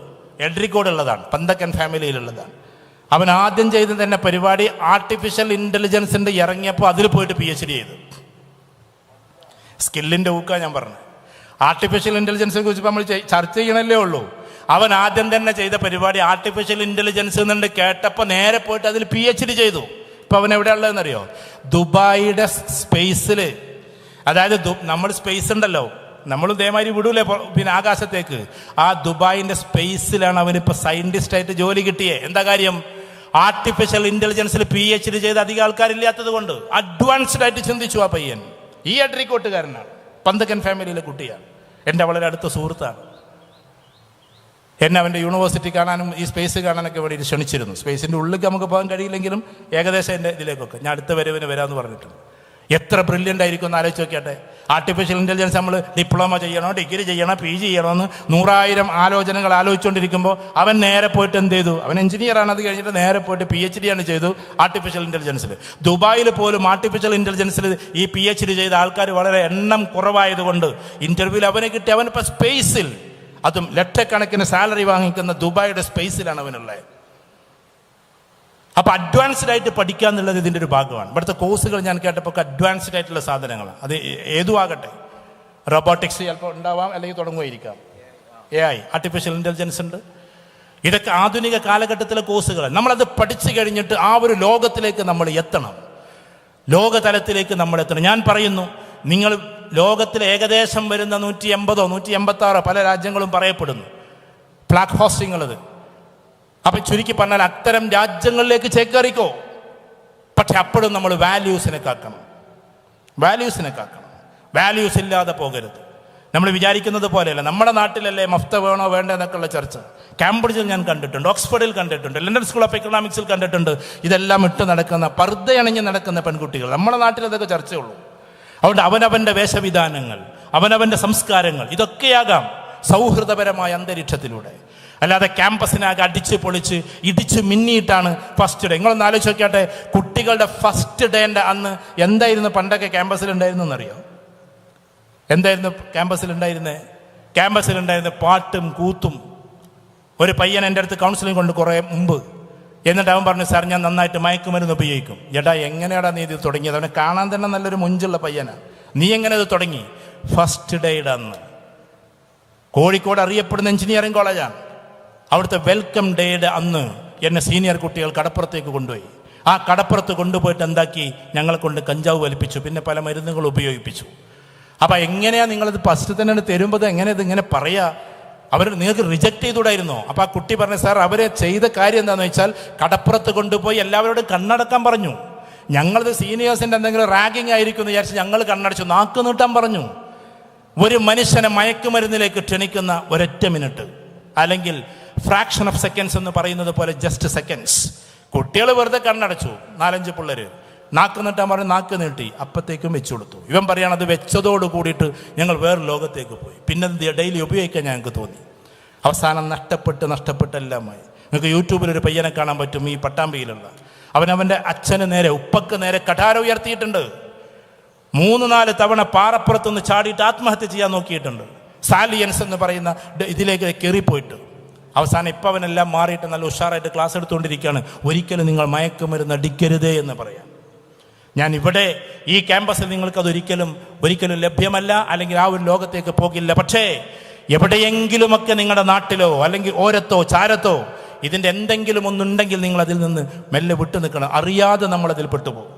എഡ്രിക്കോടുള്ളതാണ്, പന്തക്കൻ ഫാമിലിയിലുള്ളതാണ്. അവൻ ആദ്യം ചെയ്ത തന്നെ പരിപാടി ആർട്ടിഫിഷ്യൽ ഇൻ്റലിജൻസിൻ്റെ ഇറങ്ങിയപ്പോൾ അതിൽ പോയിട്ട് PhD ചെയ്തു. സ്കില്ലിൻ്റെ ഊക്കാണ് ഞാൻ പറഞ്ഞത്. ആർട്ടിഫിഷ്യൽ ഇൻ്റലിജൻസിനെ കുറിച്ച് നമ്മൾ ചർച്ച ചെയ്യണല്ലേ ഉള്ളൂ. അവൻ ആദ്യം തന്നെ ചെയ്ത പരിപാടി ആർട്ടിഫിഷ്യൽ ഇൻ്റലിജൻസ് എന്നുണ്ട് കേട്ടപ്പോൾ നേരെ പോയിട്ട് അതിൽ PhD ചെയ്തു. ഇപ്പം അവൻ എവിടെയുള്ളതെന്നറിയോ? ദുബായിയുടെ സ്പേസിൽ, അതായത് നമ്മൾ സ്പേസ് ഉണ്ടല്ലോ, നമ്മൾ ഇതേമാതിരി വിടൂലേ പിന്നെ ആകാശത്തേക്ക്, ആ ദുബായിൻ്റെ സ്പേസിലാണ് അവനിപ്പോൾ സയൻറ്റിസ്റ്റായിട്ട് ജോലി കിട്ടിയേ. എന്താ കാര്യം? ആർട്ടിഫിഷ്യൽ ഇൻ്റലിജൻസിൽ PhD ചെയ്ത അധികം ആൾക്കാരില്ലാത്തത് കൊണ്ട് അഡ്വാൻസ്ഡ് ആയിട്ട് ചിന്തിച്ചു ആ പയ്യൻ. ഈ അഡ്രിക്കോട്ടുകാരനാണ്, പന്തക്കൻ ഫാമിലിയിലെ കുട്ടിയാണ്, എൻ്റെ വളരെ അടുത്ത സുഹൃത്താണ്. എന്നെ അവൻ്റെ യൂണിവേഴ്സിറ്റി കാണാനും ഈ സ്പേസ് കാണാനൊക്കെ വേണ്ടി ക്ഷണിച്ചിരുന്നു. സ്പേസിൻ്റെ ഉള്ളിലേക്ക് നമുക്ക് പോകാൻ കഴിയില്ലെങ്കിലും ഏകദേശം എൻ്റെ ഇതിലേക്കൊക്കെ ഞാൻ അടുത്ത വരവിന് വരാമെന്ന് പറഞ്ഞിട്ടുണ്ട്. എത്ര ബ്രില്യൻ്റ് ആയിരിക്കും എന്ന് ആലോചിച്ച് നോക്കിയാട്ടെ. ആർട്ടിഫിഷ്യൽ ഇൻ്റലിജൻസ് നമ്മൾ ഡിപ്ലോമ ചെയ്യണോ, ഡിഗ്രി ചെയ്യണോ, PG ചെയ്യണമെന്ന് 100,000 ആലോചനകൾ ആലോചിച്ചുകൊണ്ടിരിക്കുമ്പോൾ അവൻ നേരെ പോയിട്ട് എന്ത് ചെയ്തു? അവൻ എഞ്ചിനീയറാണ്. അത് കഴിഞ്ഞിട്ട് നേരെ പോയിട്ട് PhD ആണ് ചെയ്തു ആർട്ടിഫിഷ്യൽ ഇൻ്റലിജൻസിൽ. ദുബായിൽ പോലും ആർട്ടിഫിഷ്യൽ ഇൻ്റലിജൻസിൽ ഈ PhD ചെയ്ത ആൾക്കാർ വളരെ എണ്ണം കുറവായതുകൊണ്ട് ഇൻ്റർവ്യൂവിൽ അവന് കിട്ടി. അവനിപ്പോൾ സ്പേസിൽ, അതും ലക്ഷക്കണക്കിന് സാലറി വാങ്ങിക്കുന്ന ദുബായിയുടെ സ്പേസിലാണ് അവനുള്ളത്. അപ്പോൾ അഡ്വാൻസ്ഡ് ആയിട്ട് പഠിക്കുക എന്നുള്ളത് ഇതിൻ്റെ ഒരു ഭാഗമാണ്. ഇവിടുത്തെ കോഴ്സുകൾ ഞാൻ കേട്ടപ്പോൾ അഡ്വാൻസ്ഡ് ആയിട്ടുള്ള സാധനങ്ങളാണ്. അത് ഏതും ആകട്ടെ, റോബോട്ടിക്സ് ചിലപ്പോൾ ഉണ്ടാവാം, അല്ലെങ്കിൽ തുടങ്ങുമായിരിക്കാം. AI, ആർട്ടിഫിഷ്യൽ ഇൻ്റലിജൻസ് ഉണ്ട്. ഇതൊക്കെ ആധുനിക കാലഘട്ടത്തിലെ കോഴ്സുകൾ. നമ്മളത് പഠിച്ചു കഴിഞ്ഞിട്ട് ആ ഒരു ലോകത്തിലേക്ക് നമ്മൾ എത്തണം, ലോകതലത്തിലേക്ക് നമ്മൾ എത്തണം. ഞാൻ പറയുന്നു, നിങ്ങൾ ലോകത്തിൽ ഏകദേശം വരുന്ന 180, 186 പല രാജ്യങ്ങളും പറയപ്പെടുന്നു ഫ്ലാഗ് ഹോസ്റ്റിങ്ങുള്ളത്. അപ്പം ചുരുക്കി പറഞ്ഞാൽ അത്തരം രാജ്യങ്ങളിലേക്ക് ചേക്കേറിക്കോ. പക്ഷെ അപ്പോഴും നമ്മൾ വാല്യൂസിനെ കാക്കണം. വാല്യൂസ് ഇല്ലാതെ പോകരുത്. നമ്മൾ വിചാരിക്കുന്നത് പോലെയല്ല. നമ്മുടെ നാട്ടിലല്ലേ മഫ്ത വേണോ വേണ്ട എന്നൊക്കെയുള്ള ചർച്ച. കാംബ്രിഡ്ജിൽ ഞാൻ കണ്ടിട്ടുണ്ട്, ഓക്സ്ഫോർഡിൽ കണ്ടിട്ടുണ്ട്, ലണ്ടൻ സ്കൂൾ ഓഫ് എക്കണോമിക്സിൽ കണ്ടിട്ടുണ്ട്. ഇതെല്ലാം ഇട്ട് നടക്കുന്ന, പർദ്ദയണിഞ്ഞ് നടക്കുന്ന പെൺകുട്ടികൾ. നമ്മുടെ നാട്ടിൽ അതൊക്കെ ചർച്ചയുള്ളൂ. അതുകൊണ്ട് അവനവൻ്റെ വേഷവിധാനങ്ങൾ, അവനവൻ്റെ സംസ്കാരങ്ങൾ, ഇതൊക്കെയാകാം സൗഹൃദപരമായ അന്തരീക്ഷത്തിലൂടെ. അല്ലാതെ ക്യാമ്പസിനാകെ അടിച്ച് പൊളിച്ച് ഇടിച്ച് മിന്നിയിട്ടാണ് ഫസ്റ്റ് ഡേ. നിങ്ങളൊന്ന് ആലോചിച്ച് നോക്കിയാട്ടെ, കുട്ടികളുടെ ഫസ്റ്റ് ഡേൻ്റെ അന്ന് എന്തായിരുന്നു പണ്ടൊക്കെ ക്യാമ്പസിലുണ്ടായിരുന്നു എന്നറിയോ? എന്തായിരുന്നു ക്യാമ്പസിലുണ്ടായിരുന്നത്? പാട്ടും കൂത്തും. ഒരു പയ്യൻ എൻ്റെ അടുത്ത് കൗൺസിലിംഗ് കൊണ്ട് കുറേ മുമ്പ്, എന്നിട്ട് അവൻ പറഞ്ഞു, സാർ ഞാൻ നന്നായിട്ട് മയക്കുമരുന്ന് ഉപയോഗിക്കും. എടാ എങ്ങനെയാടാ നീ ഇത് തുടങ്ങിയത്? അവനെ കാണാൻ തന്നെ നല്ലൊരു മുഞ്ചുള്ള പയ്യനാണ്. നീ എങ്ങനെ ഇത് തുടങ്ങി? ഫസ്റ്റ് ഡേയുടെ അന്ന്. കോഴിക്കോട് അറിയപ്പെടുന്ന എഞ്ചിനീയറിംഗ് കോളേജാണ്. അവിടുത്തെ വെൽക്കം ഡേയുടെ അന്ന് എന്നെ സീനിയർ കുട്ടികൾ കടപ്പുറത്തേക്ക് കൊണ്ടുപോയി. ആ കടപ്പുറത്ത് കൊണ്ടുപോയിട്ട് എന്താക്കി? ഞങ്ങളെ കൊണ്ട് കഞ്ചാവ് വലിപ്പിച്ചു, പിന്നെ പല മരുന്നുകൾ ഉപയോഗിപ്പിച്ചു. അപ്പം എങ്ങനെയാണ് നിങ്ങളത് ഫസ്റ്റ് തന്നെ തരുമ്പോൾ ഇങ്ങനെ പറയാ? നിങ്ങൾക്ക് റിജക്റ്റ് ചെയ്തുകൂടായിരുന്നോ? അപ്പം ആ കുട്ടി പറഞ്ഞു, സാർ അവരെ ചെയ്ത കാര്യം എന്താണെന്ന് വെച്ചാൽ കടപ്പുറത്ത് കൊണ്ടുപോയി എല്ലാവരോടും കണ്ണടക്കാൻ പറഞ്ഞു. ഞങ്ങളത് സീനിയേഴ്സിൻ്റെ എന്തെങ്കിലും റാഗിങ് ആയിരിക്കും എന്ന് വിചാരിച്ച് ഞങ്ങൾ കണ്ണടച്ചു, നാക്ക് നീട്ടാൻ പറഞ്ഞു. ഒരു മനുഷ്യനെ മയക്കുമരുന്നിലേക്ക് ക്ഷണിക്കുന്ന ഒരൊറ്റ മിനിറ്റ്, അല്ലെങ്കിൽ ഫ്രാക്ഷൻ ഓഫ് സെക്കൻഡ്സ് എന്ന് പറയുന്നത് പോലെ ജസ്റ്റ് സെക്കൻഡ്സ്. കുട്ടികൾ വെറുതെ കണ്ണടച്ചു. 4-5 പിള്ളേർ നാക്ക് നീട്ടാൻ പറഞ്ഞു, നാക്ക് നീട്ടി. അപ്പത്തേക്കും വെച്ചു കൊടുത്തു. ഇവൻ പറയാണ്, അത് വെച്ചതോട് കൂടിയിട്ട് ഞങ്ങൾ വേറെ ലോകത്തേക്ക് പോയി. പിന്നെ ഡെയിലി ഉപയോഗിക്കാൻ ഞങ്ങൾക്ക് തോന്നി. അവസാനം നഷ്ടപ്പെട്ടെല്ലാമായി. നിങ്ങൾക്ക് യൂട്യൂബിൽ ഒരു പയ്യനെ കാണാൻ പറ്റും, ഈ പട്ടാമ്പിയിലുള്ള. അവനവൻ്റെ അച്ഛന് നേരെ, ഉപ്പക്ക് നേരെ കഠാര ഉയർത്തിയിട്ടുണ്ട്. 3-4 തവണ പാറപ്പുറത്തുനിന്ന് ചാടിയിട്ട് ആത്മഹത്യ ചെയ്യാൻ നോക്കിയിട്ടുണ്ട്. സാലിയൻസ് എന്ന് പറയുന്ന ഇതിലേക്ക് കയറിപ്പോയിട്ട്. അവസാനം ഇപ്പം അവനെല്ലാം മാറിയിട്ട് നല്ല ഉഷാറായിട്ട് ക്ലാസ് എടുത്തുകൊണ്ടിരിക്കുകയാണ്. ഒരിക്കലും നിങ്ങൾ മയക്കുമരുന്ന് അടിക്കരുതേ എന്ന് പറയാം. ഞാൻ ഇവിടെ ഈ ക്യാമ്പസിൽ നിങ്ങൾക്കതൊരിക്കലും ലഭ്യമല്ല, അല്ലെങ്കിൽ ആ ഒരു ലോകത്തേക്ക് പോകില്ല. പക്ഷേ എവിടെയെങ്കിലുമൊക്കെ നിങ്ങളുടെ നാട്ടിലോ അല്ലെങ്കിൽ ഓരത്തോ ചാരത്തോ ഇതിൻ്റെ എന്തെങ്കിലും ഒന്നുണ്ടെങ്കിൽ നിങ്ങൾ അതിൽ നിന്ന് മെല്ലെ വിട്ടു നിൽക്കണം. അറിയാതെ നമ്മളതിൽ പെട്ടുപോകും.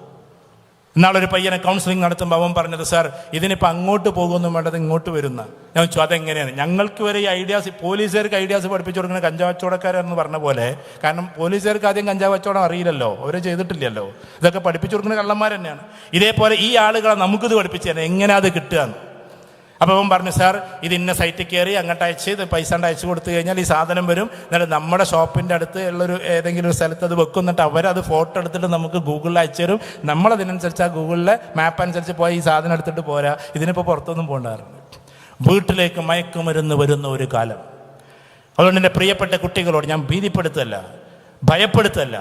ഇന്നാളൊരു പയ്യനെ കൗൺസിലിംഗ് നടത്തുമ്പോൾ അവൻ പറഞ്ഞത്, സാർ ഇതിനിപ്പോൾ അങ്ങോട്ട് പോകുമെന്നും വേണ്ടത് ഇങ്ങോട്ട് വരുന്ന. ഞാൻ ചോദിച്ചു, അതെങ്ങനെയാണ്? ഞങ്ങൾക്ക് വരെ ഈ ഐഡിയാസ്, പോലീസുകാർക്ക് ഐഡിയാസ് പഠിപ്പിച്ചു കൊടുക്കുന്ന കഞ്ചാവ് കച്ചവടക്കാരെന്ന് പറഞ്ഞ പോലെ. കാരണം പോലീസുകാർക്ക് ആദ്യം കഞ്ചാവ് കച്ചവടം അറിയില്ലല്ലോ, അവർ ചെയ്തിട്ടില്ലല്ലോ. ഇതൊക്കെ പഠിപ്പിച്ചു കൊടുക്കുന്ന കള്ളന്മാർ തന്നെയാണ്. ഇതേപോലെ ഈ ആളുകളെ നമുക്കിത് പഠിപ്പിച്ചു തരാം, എങ്ങനെ അത് കിട്ടുകയെന്ന്. അപ്പോൾ അവൻ പറഞ്ഞു, സാർ ഇത് ഇന്ന സൈറ്റിൽ കയറി അങ്ങോട്ട് അയച്ച് ഇത് പൈസ അയച്ചു കൊടുത്തു കഴിഞ്ഞാൽ ഈ സാധനം വരും. എന്നിട്ട് നമ്മുടെ ഷോപ്പിൻ്റെ അടുത്ത് ഉള്ളൊരു ഏതെങ്കിലും ഒരു സ്ഥലത്ത് അത് വെക്കും. എന്നിട്ട് അവരത് ഫോട്ടോ എടുത്തിട്ട് നമുക്ക് ഗൂഗിളിൽ അയച്ചു തരും. നമ്മളതിനനുസരിച്ച് ആ ഗൂഗിളിലെ മാപ്പ് അനുസരിച്ച് പോയി ഈ സാധനം എടുത്തിട്ട് പോരാ. ഇതിനിപ്പോൾ പുറത്തൊന്നും പോകണ്ടായിരുന്നു. വീട്ടിലേക്ക് മയക്കുമരുന്ന് വരുന്ന ഒരു കാലം. അതുകൊണ്ട് എൻ്റെ പ്രിയപ്പെട്ട കുട്ടികളോട് ഞാൻ ഭീതിപ്പെടുത്തല്ല, ഭയപ്പെടുത്തല്ല.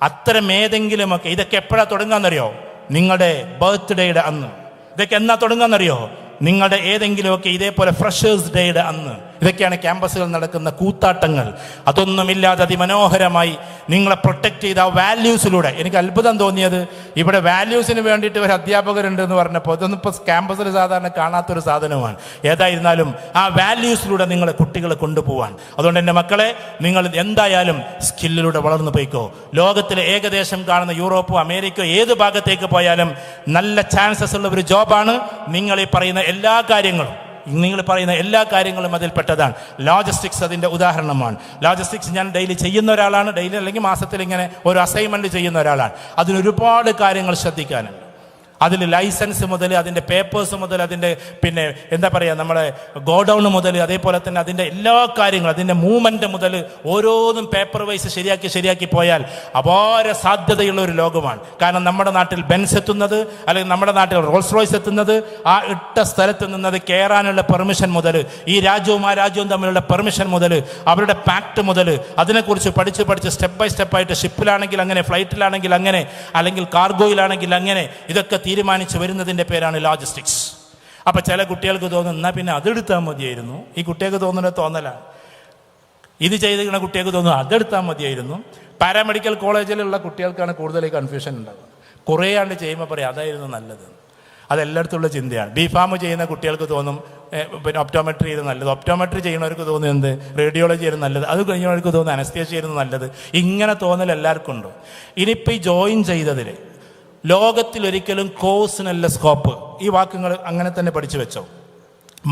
അത്തരം ഏതെങ്കിലുമൊക്കെ ഇതൊക്കെ എപ്പോഴാണ് തുടങ്ങാമെന്നറിയോ? നിങ്ങളുടെ ബർത്ത്ഡേയുടെ അന്ന്. ഇതൊക്കെ എന്നാ തുടങ്ങാമെന്നറിയോ? നിങ്ങളുടെ ഏതെങ്കിലുമൊക്കെ ഇതേപോലെ ഫ്രഷേഴ്സ് ഡേയുടെ അന്ന്. ഇതൊക്കെയാണ് ക്യാമ്പസുകൾ നടക്കുന്ന കൂത്താട്ടങ്ങൾ. അതൊന്നുമില്ലാതെ അതിമനോഹരമായി നിങ്ങളെ പ്രൊട്ടക്റ്റ് ചെയ്ത ആ വാല്യൂസിലൂടെ എനിക്ക് അത്ഭുതം തോന്നിയത്, ഇവിടെ വാല്യൂസിന് വേണ്ടിയിട്ട് ഒരു അധ്യാപകരുണ്ട് എന്ന് പറഞ്ഞപ്പോൾ ഇതൊന്നും ഇപ്പോൾ ക്യാമ്പസിൽ സാധാരണ കാണാത്തൊരു സാധനമാണ്. ഏതായിരുന്നാലും ആ വാല്യൂസിലൂടെ നിങ്ങളെ കുട്ടികളെ കൊണ്ടുപോകാൻ. അതുകൊണ്ട് എൻ്റെ മക്കളെ, നിങ്ങൾ എന്തായാലും സ്കില്ലിലൂടെ വളർന്നു പോയിക്കോ. ലോകത്തിലെ ഏകദേശം കാണുന്ന യൂറോപ്പോ അമേരിക്കയോ ഏത് ഭാഗത്തേക്ക് പോയാലും നല്ല ചാൻസസ് ഉള്ള ഒരു ജോബാണ് നിങ്ങൾ ഈ പറയുന്ന എല്ലാ കാര്യങ്ങളും അതിൽപ്പെട്ടതാണ്. ലോജിസ്റ്റിക്സ് അതിൻ്റെ ഉദാഹരണമാണ്. ലോജിസ്റ്റിക്സ് ഞാൻ ഡെയിലി ചെയ്യുന്ന ഒരാളാണ്, ഡെയിലി അല്ലെങ്കിൽ മാസത്തിൽ ഇങ്ങനെ ഒരു അസൈൻമെൻറ്റ് ചെയ്യുന്ന ഒരാളാണ്. അതിനൊരുപാട് കാര്യങ്ങൾ ശ്രദ്ധിക്കാനുണ്ട്. അതിൽ ലൈസൻസ് മുതൽ അതിൻ്റെ പേപ്പേഴ്സ് മുതൽ അതിൻ്റെ പിന്നെ എന്താ പറയുക നമ്മുടെ ഗോഡൗൺ മുതൽ അതേപോലെ തന്നെ അതിൻ്റെ എല്ലാ കാര്യങ്ങളും അതിൻ്റെ മൂവ്മെൻറ്റ് മുതൽ ഓരോന്നും പേപ്പർ വൈസ് ശരിയാക്കി പോയാൽ അപാര സാധ്യതയുള്ള ഒരു ലോകമാണ്. കാരണം നമ്മുടെ നാട്ടിൽ ബെൻസ് എത്തുന്നത് അല്ലെങ്കിൽ നമ്മുടെ നാട്ടിൽ റോൾസ് റോയ്സ് എത്തുന്നത് ആ ഇട്ട സ്ഥലത്ത് നിന്നത് കയറാനുള്ള പെർമിഷൻ മുതൽ ഈ രാജ്യവും ആ രാജ്യവും തമ്മിലുള്ള പെർമിഷൻ മുതൽ അവരുടെ പാക്ട് മുതൽ അതിനെക്കുറിച്ച് പഠിച്ച് സ്റ്റെപ്പ് ബൈ സ്റ്റെപ്പായിട്ട് ഷിപ്പിലാണെങ്കിൽ അങ്ങനെ, ഫ്ലൈറ്റിലാണെങ്കിൽ അങ്ങനെ, അല്ലെങ്കിൽ കാർഗോയിലാണെങ്കിൽ അങ്ങനെ, ഇതൊക്കെ തീരുമാനിച്ച് വരുന്നതിൻ്റെ പേരാണ് ലോജിസ്റ്റിക്സ്. അപ്പം ചില കുട്ടികൾക്ക് തോന്നും എന്നാൽ പിന്നെ അതെടുത്താൽ മതിയായിരുന്നു. ഈ കുട്ടികൾക്ക് തോന്നുന്ന തോന്നലാണ്. ഇത് ചെയ്തിരിക്കുന്ന കുട്ടികൾക്ക് തോന്നും അതെടുത്താൽ മതിയായിരുന്നു. പാരാമെഡിക്കൽ കോളേജിലുള്ള കുട്ടികൾക്കാണ് കൂടുതൽ ഈ കൺഫ്യൂഷൻ ഉണ്ടാകുന്നത്. കുറേ ആണ്ട് ചെയ്യുമ്പോൾ പറയാം അതായിരുന്നു നല്ലത്. അതെല്ലായിടത്തുള്ള ചിന്തയാണ്. ബിഫാം ചെയ്യുന്ന കുട്ടികൾക്ക് തോന്നും പിന്നെ ഒപ്റ്റോമെട്രി ചെയ്ത് നല്ലത്, ഒപ്റ്റോമെട്രി ചെയ്യുന്നവർക്ക് തോന്നുന്നത് എന്ത് റേഡിയോളജി ആയിരുന്നു നല്ലത്, അത് കഴിഞ്ഞവർക്ക് തോന്നുന്നു അനസ്തേഷ്യ ആയിരുന്നു നല്ലത്. ഇങ്ങനെ തോന്നൽ എല്ലാവർക്കും ഉണ്ട്. ഇനിയിപ്പോൾ ഈ ജോയിൻ ചെയ്തതിൽ ലോകത്തിലൊരിക്കലും കോഴ്സിനല്ല സ്കോപ്പ്. ഈ വാക്കുകൾ അങ്ങനെ തന്നെ പഠിച്ചു വെച്ചോ,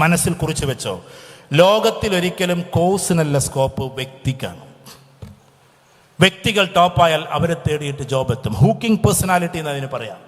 മനസ്സിൽ കുറിച്ച് വെച്ചോ. ലോകത്തിലൊരിക്കലും കോഴ്സിനല്ല സ്കോപ്പ്, വ്യക്തിക്കാണ്. വ്യക്തികൾ ടോപ്പായാൽ അവരെ തേടിയിട്ട് ജോബ് എത്തും. ഹൂക്കിംഗ് പേഴ്സണാലിറ്റി എന്നതിന് പറയാം.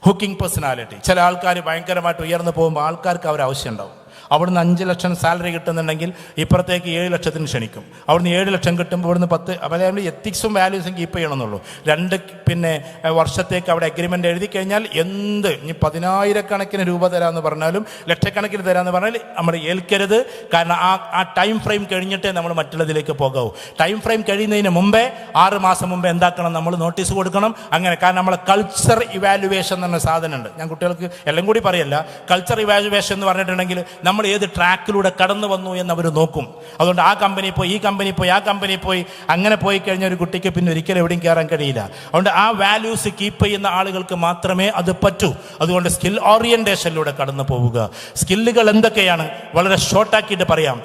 ഹൂക്കിംഗ് പേഴ്സണാലിറ്റി. ചില ആൾക്കാർ ഭയങ്കരമായിട്ട് ഉയർന്നു പോകുമ്പോൾ ആൾക്കാർക്ക് അവർ ആവശ്യം ഉണ്ടാവും. അവിടുന്ന് 5 ലക്ഷം സാലറി കിട്ടുന്നുണ്ടെങ്കിൽ ഇപ്പുറത്തേക്ക് 7 ലക്ഷത്തിന് ക്ഷണിക്കും. അവിടുന്ന് 7 ലക്ഷം കിട്ടുമ്പോൾ ഇവിടുന്ന് 10. അപ്പോൾ എത്തിക്സും വാല്യൂസും കീപ്പ് ചെയ്യണമെന്നുള്ളൂ. 2 വർഷത്തേക്ക് അവിടെ അഗ്രിമെൻ്റ് എഴുതി കഴിഞ്ഞാൽ എന്ത് ഇനി 10,000 രൂപ തരാമെന്ന് പറഞ്ഞാലും ലക്ഷക്കണക്കിന് തരാമെന്ന് പറഞ്ഞാൽ നമ്മൾ ഏൽക്കരുത്. കാരണം ആ ടൈം ഫ്രെയിം കഴിഞ്ഞിട്ടേ നമ്മൾ മറ്റുള്ളതിലേക്ക് പോകാവൂ. ടൈം ഫ്രെയിം കഴിയുന്നതിന് മുമ്പേ 6 മാസം മുമ്പേ എന്താക്കണം, നമ്മൾ നോട്ടീസ് കൊടുക്കണം. അങ്ങനെ കാരണം നമ്മളെ കൾച്ചർ ഇവാലുവേഷൻ എന്ന സാധനമുണ്ട്. ഞാൻ കുട്ടികൾക്ക് എല്ലാം കൂടി പറയല്ല. കൾച്ചർ ഇവാലുവേഷൻ എന്ന് പറഞ്ഞിട്ടുണ്ടെങ്കിൽ നമ്മൾ ഏത് ട്രാക്കിലൂടെ കടന്നു വന്നു എന്ന് അവർ നോക്കും. അതുകൊണ്ട് ആ കമ്പനി പോയി, ഈ കമ്പനി പോയി, ആ കമ്പനി പോയി, അങ്ങനെ പോയി കഴിഞ്ഞാൽ ഒരു കുട്ടിക്ക് പിന്നെ ഒരിക്കലും എവിടെയും കയറാൻ കഴിയില്ല. അതുകൊണ്ട് ആ വാല്യൂസ് കീപ്പ് ചെയ്യുന്ന ആളുകൾക്ക് മാത്രമേ അത് പറ്റൂ. അതുകൊണ്ട് സ്കിൽ ഓറിയൻറ്റേഷനിലൂടെ കടന്നു പോവുക. സ്കില്ലുകൾ എന്തൊക്കെയാണ് വളരെ ഷോർട്ടാക്കിയിട്ട് പറയാം.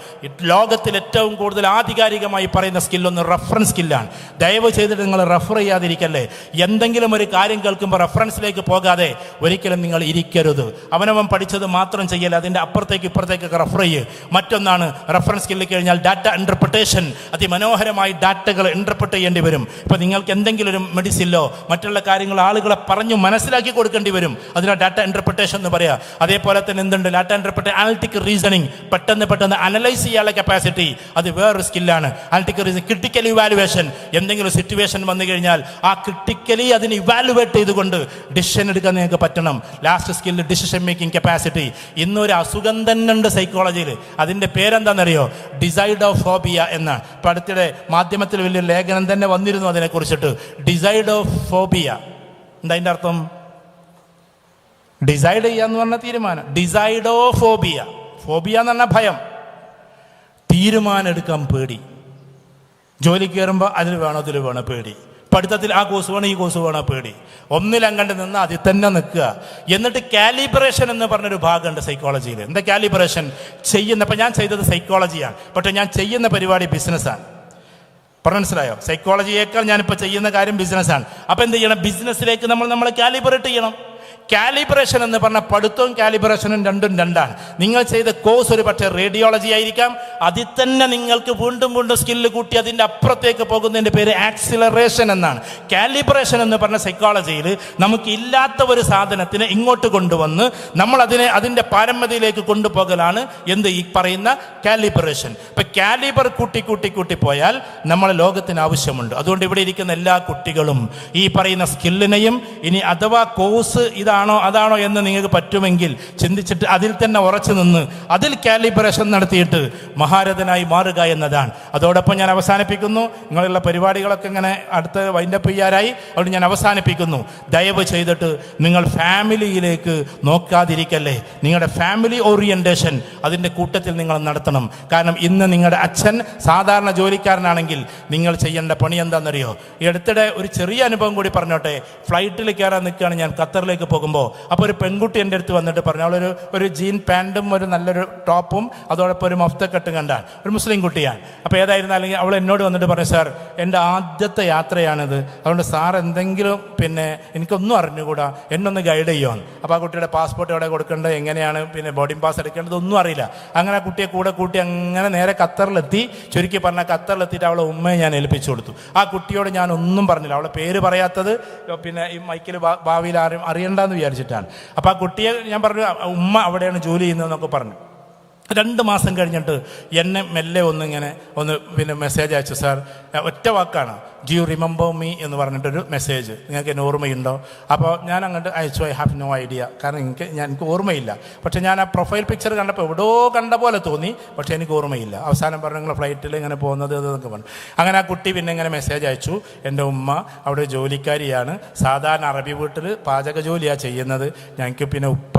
ലോകത്തിൽ ഏറ്റവും കൂടുതൽ ആധികാരികമായി പറയുന്ന സ്കില്ലൊന്ന് റെഫറൻസ് സ്കില്ലാണ്. ദയവ് ചെയ്തിട്ട് നിങ്ങൾ റെഫർ ചെയ്യാതിരിക്കല്ലേ. എന്തെങ്കിലും ഒരു കാര്യം കേൾക്കുമ്പോൾ റെഫറൻസിലേക്ക് പോകാതെ ഒരിക്കലും നിങ്ങൾ ഇരിക്കരുത്. അവനവൻ പഠിച്ചത് മാത്രം ചെയ്യല്ല, അതിൻ്റെ അപ്പുറത്തേക്ക് ഇപ്പുറത്തേക്കൊക്കെ റെഫർ ചെയ്യുക. മറ്റൊന്നാണ് റെഫറൻസ് സ്കില്ലിൽ കഴിഞ്ഞാൽ ഡാറ്റ ഇൻ്റർപ്രിട്ടേഷൻ. അതിമനോഹരമായി ഡാറ്റകൾ ഇൻ്റർപ്രിറ്റ് ചെയ്യേണ്ടി വരും. ഇപ്പോൾ നിങ്ങൾക്ക് എന്തെങ്കിലും ഒരു മെഡിസിനിലോ മറ്റുള്ള കാര്യങ്ങൾ ആളുകളെ പറഞ്ഞു മനസ്സിലാക്കി കൊടുക്കേണ്ടി വരും. അതിനാണ് ഡാറ്റ ഇൻ്റർപ്രിട്ടേഷൻ എന്ന് പറയുക. അതേപോലെ തന്നെ എന്തുണ്ട് ഡാറ്റ ഇൻ്റർപ്രിട്ടേഷൻ, അനലിറ്റിക് റീസണിങ്, പെട്ടെന്ന് അനലൈസ് ചെയ്യാനുള്ള കപ്പാസിറ്റി, അത് വേറൊരു സ്കില്ലാണ്. Analytic reason, critical evaluation. എന്തെങ്കിലും സിറ്റുവേഷൻ വന്നു കഴിഞ്ഞാൽ ആ ക്രിട്ടിക്കലി അതിനെ ഇവാലുവേറ്റ് ചെയ്തുകൊണ്ട് ഡിസിഷൻ എടുക്കാൻ നിങ്ങൾക്ക് പറ്റണം. Last skill decision making capacity. ഇന്നൊരു അസുഖം തന്നെ ഉണ്ട് സൈക്കോളജിയിൽ. അതിൻ്റെ പേരെന്താണെന്നറിയോ? ഡിസൈഡോഫോബിയ എന്നാണ്. ഇപ്പോൾ അടുത്തിടെ മാധ്യമത്തിൽ വലിയ ലേഖനം തന്നെ വന്നിരുന്നു അതിനെക്കുറിച്ചിട്ട്. ഡിസൈഡോഫോബിയ എന്താ അതിൻ്റെ അർത്ഥം? ഡിസൈഡ് ചെയ്യാന്ന് പറഞ്ഞ തീരുമാനം. ഡിസൈഡോഫോബിയ, ഫോബിയ എന്ന് പറഞ്ഞാൽ ഭയം. തീരുമാനം എടുക്കാൻ പേടി. ജോലി കയറുമ്പോൾ അതിൽ വേണോ പേടി. പഠിത്തത്തിൽ ആ കോഴ്സ് വേണം, ഈ കോഴ്സ് വേണം, പേടി. ഒന്നിലങ്ങണ്ട് നിന്ന് അതിൽ തന്നെ നിൽക്കുക. എന്നിട്ട് കാലിബ്രേഷൻ എന്ന് പറഞ്ഞൊരു ഭാഗമുണ്ട് സൈക്കോളജിയിൽ. എന്താ കാലിബ്രേഷൻ? ഇപ്പം ഞാൻ ചെയ്തത് സൈക്കോളജിയാണ്, പക്ഷേ ഞാൻ ചെയ്യുന്ന പരിപാടി ബിസിനസ്സാണ്. മനസ്സിലായോ? സൈക്കോളജിയേക്കാൾ ഞാനിപ്പോൾ ചെയ്യുന്ന കാര്യം ബിസിനസ്സാണ്. അപ്പം എന്ത് ചെയ്യണം? ബിസിനസ്സിലേക്ക് നമ്മളെ കാലിബ്രേറ്റ് ചെയ്യണം. കാലിബ്രേഷൻ എന്ന് പറഞ്ഞാൽ പഠിത്തവും കാലിബ്രേഷനും രണ്ടാണ്. നിങ്ങൾ ചെയ്ത കോഴ്സ് ഒരു പക്ഷേ റേഡിയോളജി ആയിരിക്കാം. അതിൽ തന്നെ നിങ്ങൾക്ക് വീണ്ടും സ്കില്ല് കൂട്ടി അതിൻ്റെ അപ്പുറത്തേക്ക് പോകുന്നതിൻ്റെ പേര് ആക്സിലറേഷൻ എന്നാണ്. കാലിബ്രേഷൻ എന്ന് പറഞ്ഞ സൈക്കോളജിയിൽ നമുക്ക് ഇല്ലാത്ത ഒരു സാധനത്തിനെ ഇങ്ങോട്ട് കൊണ്ടുവന്ന് നമ്മൾ അതിൻ്റെ പാരമ്യതയിലേക്ക് കൊണ്ടുപോകലാണ് എന്ത് ഈ പറയുന്ന കാലിബ്രേഷൻ. ഇപ്പം കാലിബർ കൂട്ടി പോയാൽ നമ്മളെ ലോകത്തിന് ആവശ്യമുണ്ട്. അതുകൊണ്ട് ഇവിടെ ഇരിക്കുന്ന എല്ലാ കുട്ടികളും ഈ പറയുന്ന സ്കില്ലിനെയും ഇനി അഥവാ കോഴ്സ് ഇതാണ് അതാണോ എന്ന് നിങ്ങൾക്ക് പറ്റുമെങ്കിൽ ചിന്തിച്ചിട്ട് അതിൽ തന്നെ ഉറച്ചു നിന്ന് അതിൽ കാലിബ്രേഷൻ നടത്തിയിട്ട് മഹാരഥനായി മാറുക എന്നതാണ്. അതോടൊപ്പം ഞാൻ അവസാനിപ്പിക്കുന്നു. നിങ്ങളുള്ള പരിപാടികളൊക്കെ ഇങ്ങനെ അടുത്ത് വൈൻഡപ്പ് ചെയ്യാറായി. അതുകൊണ്ട് ഞാൻ അവസാനിപ്പിക്കുന്നു. ദയവ് ചെയ്തിട്ട് നിങ്ങൾ ഫാമിലിയിലേക്ക് നോക്കാതിരിക്കല്ലേ. നിങ്ങളുടെ ഫാമിലി ഓറിയൻറ്റേഷൻ അതിൻ്റെ കൂട്ടത്തിൽ നിങ്ങൾ നടത്തണം. കാരണം ഇന്ന് നിങ്ങളുടെ അച്ഛൻ സാധാരണ ജോലിക്കാരനാണെങ്കിൽ നിങ്ങൾ ചെയ്യേണ്ട പണി എന്താണെന്നറിയോ? ഈ അടുത്തിടെ ഒരു ചെറിയ അനുഭവം കൂടി പറഞ്ഞോട്ടെ. ഫ്ലൈറ്റിൽ കയറാൻ നിൽക്കുകയാണ് ഞാൻ ഖത്തറിലേക്ക് പോകുമ്പോൾ. അപ്പോൾ ഒരു പെൺകുട്ടി എൻ്റെ അടുത്ത് വന്നിട്ട് പറഞ്ഞു, അവളൊരു ഒരു ജീൻ പാൻറ്റും ഒരു നല്ലൊരു ടോപ്പും അതോടൊപ്പം ഒരു മഫ്തക്കെട്ടും കണ്ടാണ്. ഒരു മുസ്ലിം കുട്ടിയാണ്. അപ്പോൾ ഏതായിരുന്നാലും അവൾ എന്നോട് വന്നിട്ട് പറഞ്ഞു, സാർ എൻ്റെ ആദ്യത്തെ യാത്രയാണിത്, അതുകൊണ്ട് സാർ എന്തെങ്കിലും എനിക്കൊന്നും അറിഞ്ഞുകൂടാ, എന്നൊന്ന് ഗൈഡ് ചെയ്യുമെന്ന്. അപ്പോൾ ആ കുട്ടിയുടെ പാസ്പോർട്ട് എവിടെ കൊടുക്കേണ്ടത്, എങ്ങനെയാണ് ബോർഡിംഗ് പാസ് എടുക്കേണ്ടത് ഒന്നും അറിയില്ല. അങ്ങനെ ആ കുട്ടിയെ കൂടെ കൂട്ടി അങ്ങനെ നേരെ ഖത്തറിലെത്തി. ചുരുക്കി പറഞ്ഞാൽ ഖത്തറിലെത്തിയിട്ട് അവളെ ഉമ്മയെ ഞാൻ ഏൽപ്പിച്ചു കൊടുത്തു. ആ കുട്ടിയോട് ഞാൻ ഒന്നും പറഞ്ഞില്ല. അവളെ പേര് പറയാത്തത് ഈ മൈക്കിൽ ഭാവിയിൽ ആരും അറിയണ്ടെന്ന് വിചാരിച്ചിട്ടാണ്. അപ്പോൾ ആ കുട്ടിയെ ഞാൻ പറഞ്ഞു, ഉമ്മ അവിടെയാണ് ജോലി ചെയ്യുന്നതെന്നൊക്കെ പറഞ്ഞു. 2 മാസം കഴിഞ്ഞിട്ട് എന്നെ മെല്ലെ ഒന്ന് മെസ്സേജ് അയച്ചു. സാർ ഒറ്റ വാക്കാണ്, ഡു യു റിമെമ്പർ മീ എന്ന് പറഞ്ഞിട്ടൊരു മെസ്സേജ്, നിങ്ങൾക്ക് എന്നെ ഓർമ്മയുണ്ടോ? അപ്പോൾ ഞാൻ അങ്ങോട്ട് അയച്ചു, ഐ ഹാവ് നോ ഐഡിയ. കാരണം എനിക്ക് ഓർമ്മയില്ല. പക്ഷേ ഞാൻ ആ പ്രൊഫൈൽ പിക്ചർ കണ്ടപ്പോൾ എവിടെയോ കണ്ട പോലെ തോന്നി, പക്ഷേ എനിക്ക് ഓർമ്മയില്ല. അവസാനം പറഞ്ഞു, നിങ്ങൾ ഫ്ലൈറ്റിൽ ഇങ്ങനെ പോകുന്നത് എന്നൊക്കെ പറഞ്ഞു. അങ്ങനെ ആ കുട്ടി ഇങ്ങനെ മെസ്സേജ് അയച്ചു, എൻ്റെ ഉമ്മ അവിടെ ജോലിക്കാരിയാണ്, സാധാരണ അറബി വീട്ടിൽ പാചക ജോലിയാണ് ചെയ്യുന്നത്. ഞങ്ങൾക്ക് ഉപ്പ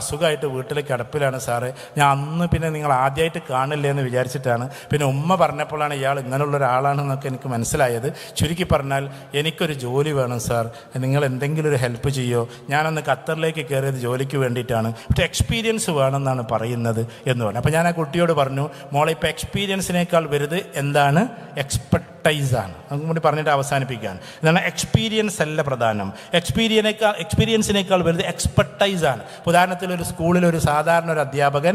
അസുഖമായിട്ട് വീട്ടിൽ കിടപ്പിലാണ് സാറേ. ഞാൻ അന്ന് നിങ്ങൾ ആദ്യമായിട്ട് കാണില്ലേ എന്ന് വിചാരിച്ചിട്ടാണ്. ഉമ്മ പറഞ്ഞപ്പോഴാണ് ഇയാൾ ഇങ്ങനെയുള്ള ഒരാളാണെന്നൊക്കെ എനിക്ക് മനസ്സിലായത്. ചുരുക്കി പറഞ്ഞാൽ എനിക്കൊരു ജോലി വേണം സാർ, നിങ്ങൾ എന്തെങ്കിലും ഒരു ഹെൽപ്പ് ചെയ്യോ? ഞാനന്ന് ഖത്തറിലേക്ക് കയറിയത് ജോലിക്ക് വേണ്ടിയിട്ടാണ്, പക്ഷേ എക്സ്പീരിയൻസ് വേണമെന്നാണ് പറയുന്നത് എന്ന് പറഞ്ഞു. അപ്പോൾ ഞാൻ ആ കുട്ടിയോട് പറഞ്ഞു, മോളെ ഇപ്പോൾ എക്സ്പീരിയൻസിനേക്കാൾ വലുത് എന്താണ്? എക്സ്പെർട്ടൈസാണ്. നമുക്ക് കൂടി പറഞ്ഞിട്ട് അവസാനിപ്പിക്കുകയാണ്. എന്താണ്? എക്സ്പീരിയൻസ് അല്ല പ്രധാനം, എക്സ്പീരിയൻസിനേക്കാൾ വലുത് എക്സ്പെർട്ടൈസാണ്. ഉദാഹരണത്തിൽ ഒരു സ്കൂളിൽ ഒരു സാധാരണ ഒരു അധ്യാപകൻ,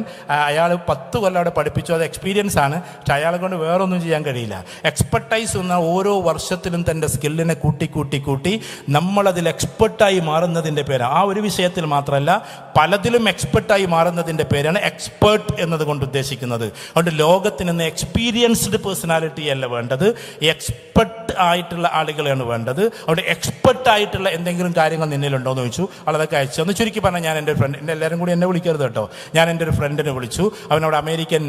അയാൾ 10 കൊല്ലം അവിടെ പഠിപ്പിച്ചു, അത് എക്സ്പീരിയൻസ് ആണ്. പക്ഷെ അയാളെ കൊണ്ട് വേറൊന്നും ചെയ്യാൻ കഴിയില്ല. എക്സ്പെർട്ടൈസ് എന്ന ഓരോ വർഷത്തിലും തൻ്റെ സ്കില്ലിനെ കൂട്ടി നമ്മളതിൽ എക്സ്പെർട്ടായി മാറുന്നതിൻ്റെ പേരാണ്. ആ ഒരു വിഷയത്തിൽ മാത്രമല്ല, പലതിലും എക്സ്പെർട്ടായി മാറുന്നതിൻ്റെ പേരാണ് എക്സ്പേർട്ട് എന്നതുകൊണ്ട് ഉദ്ദേശിക്കുന്നത്. അതുകൊണ്ട് ലോകത്തിന് എക്സ്പീരിയൻസ്ഡ് പേഴ്സണാലിറ്റി അല്ല വേണ്ടത്, എക്സ്പെർട്ട് ആയിട്ടുള്ള ആളുകളെയാണ് വേണ്ടത്. അവിടെ എക്സ്പെർട്ട് ആയിട്ടുള്ള എന്തെങ്കിലും കാര്യങ്ങൾ നിന്നിലുണ്ടോ എന്ന് ചോദിച്ചു. അതൊക്കെ അയച്ചു ഒന്ന്. ചുരുക്കി പറഞ്ഞാൽ ഞാൻ എൻ്റെ ഫ്രണ്ട്, എല്ലാവരും കൂടി എന്നെ വിളിക്കരുത് കേട്ടോ, ഞാൻ എൻ്റെ ഒരു ഫ്രണ്ടിനെ വിളിച്ചു. അവനവിടെ അമേരിക്കൻ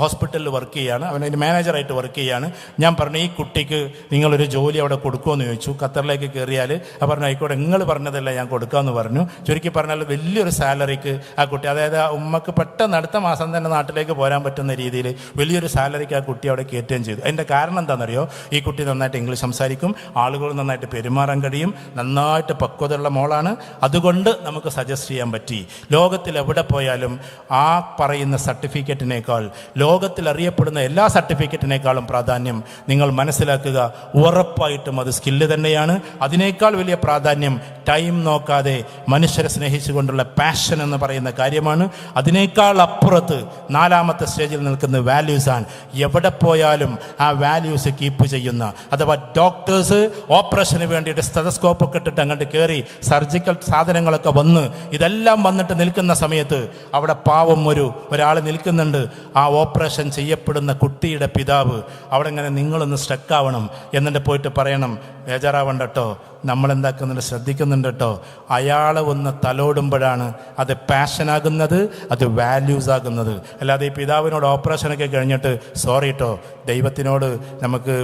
ഹോസ്പിറ്റലിൽ വർക്ക് ചെയ്യുകയാണ്, അവനതിൻ്റെ മാനേജറായിട്ട് വർക്ക് ചെയ്യുകയാണ്. ഞാൻ പറഞ്ഞു, ഈ കുട്ടിക്ക് നിങ്ങളൊരു ജോലി അവിടെ കൊടുക്കുമെന്ന് ചോദിച്ചു. ഖത്തറിലേക്ക് കയറിയാൽ പറഞ്ഞു, ആയിക്കോട്ടെ, നിങ്ങൾ പറഞ്ഞതല്ല ഞാൻ കൊടുക്കാമെന്ന് പറഞ്ഞു. ചുരുക്കി പറഞ്ഞാൽ വലിയൊരു സാലറിക്ക് ആ കുട്ടി, അതായത് ആ ഉമ്മക്ക് പെട്ടെന്ന് അടുത്ത മാസം തന്നെ നാട്ടിലേക്ക് പോരാൻ പറ്റുന്ന രീതിയിൽ വലിയൊരു സാലറിക്ക് ആ കുട്ടി അവിടെ കയറ്റുകയും ചെയ്തു. അതിൻ്റെ കാരണം എന്താണെന്നറിയോ? ഈ കുട്ടി നന്നായിട്ട് ഇംഗ്ലീഷ് സംസാരിക്കും, ആളുകൾ നന്നായിട്ട് പെരുമാറാൻ കഴിയും, നന്നായിട്ട് പക്വതയുള്ള മോളാണ്. അതുകൊണ്ട് നമുക്ക് സജസ്റ്റ് ചെയ്യാൻ പറ്റി. ലോകത്തിൽ എവിടെ പോയാലും ആ പറയുന്ന സർട്ടിഫിക്കറ്റിനേക്കാൾ, ലോകത്തിൽ അറിയപ്പെടുന്ന എല്ലാ സർട്ടിഫിക്കറ്റിനേക്കാളും പ്രാധാന്യം നിങ്ങൾ മനസ്സിലാക്കുക, ഉറപ്പായിട്ടും അത് സ്കില്ല് തന്നെയാണ്. അതിനേക്കാൾ വലിയ പ്രാധാന്യം ടൈം നോക്കാതെ മനുഷ്യരെ സ്നേഹിച്ചുകൊണ്ടുള്ള പാഷൻ എന്ന് പറയുന്ന കാര്യമാണ്. അതിനേക്കാൾ അപ്പുറത്ത് 4ാമത്തെ സ്റ്റേജിൽ നിൽക്കുന്ന വാല്യൂസാണ്. എവിടെ പോയാലും ആ വാല്യൂസ് കീപ്പ് ചെയ്യുന്ന, അഥവാ ഡോക്ടേഴ്സ് ഓപ്പറേഷന് വേണ്ടിയിട്ട് സ്റ്റെതസ്കോപ്പൊക്കെ ഇട്ടിട്ട് അങ്ങോട്ട് കയറി സർജിക്കൽ സാധനങ്ങളൊക്കെ വന്ന് ഇതെല്ലാം വന്നിട്ട് നിൽക്കുന്ന സമയത്ത് അവിടെ പാവം ഒരാൾ നിൽക്കുന്നുണ്ട്. ആ ഓപ്പറേഷൻ ചെയ്യപ്പെടുന്ന കുട്ടിയുടെ പിതാവ് അവിടെ ഇങ്ങനെ നിങ്ങളൊന്ന് സ്റ്റക്കാവണം, എന്നിട്ട് പോയിട്ട് പറയണം, ബേജാറാവണ്ട കേട്ടോ, നമ്മളെന്താക്കുന്നുണ്ട്, ശ്രദ്ധിക്കുന്നുണ്ട് കേട്ടോ. അയാളെ ഒന്ന് തലോടുമ്പോഴാണ് അത് പാഷനാകുന്നത്, അത് വാല്യൂസ് ആകുന്നത്. അല്ലാതെ ഈ പിതാവിനോട് ഓപ്പറേഷനൊക്കെ കഴിഞ്ഞിട്ട് സോറി കേട്ടോ, ദൈവത്തിനോട് നമുക്ക്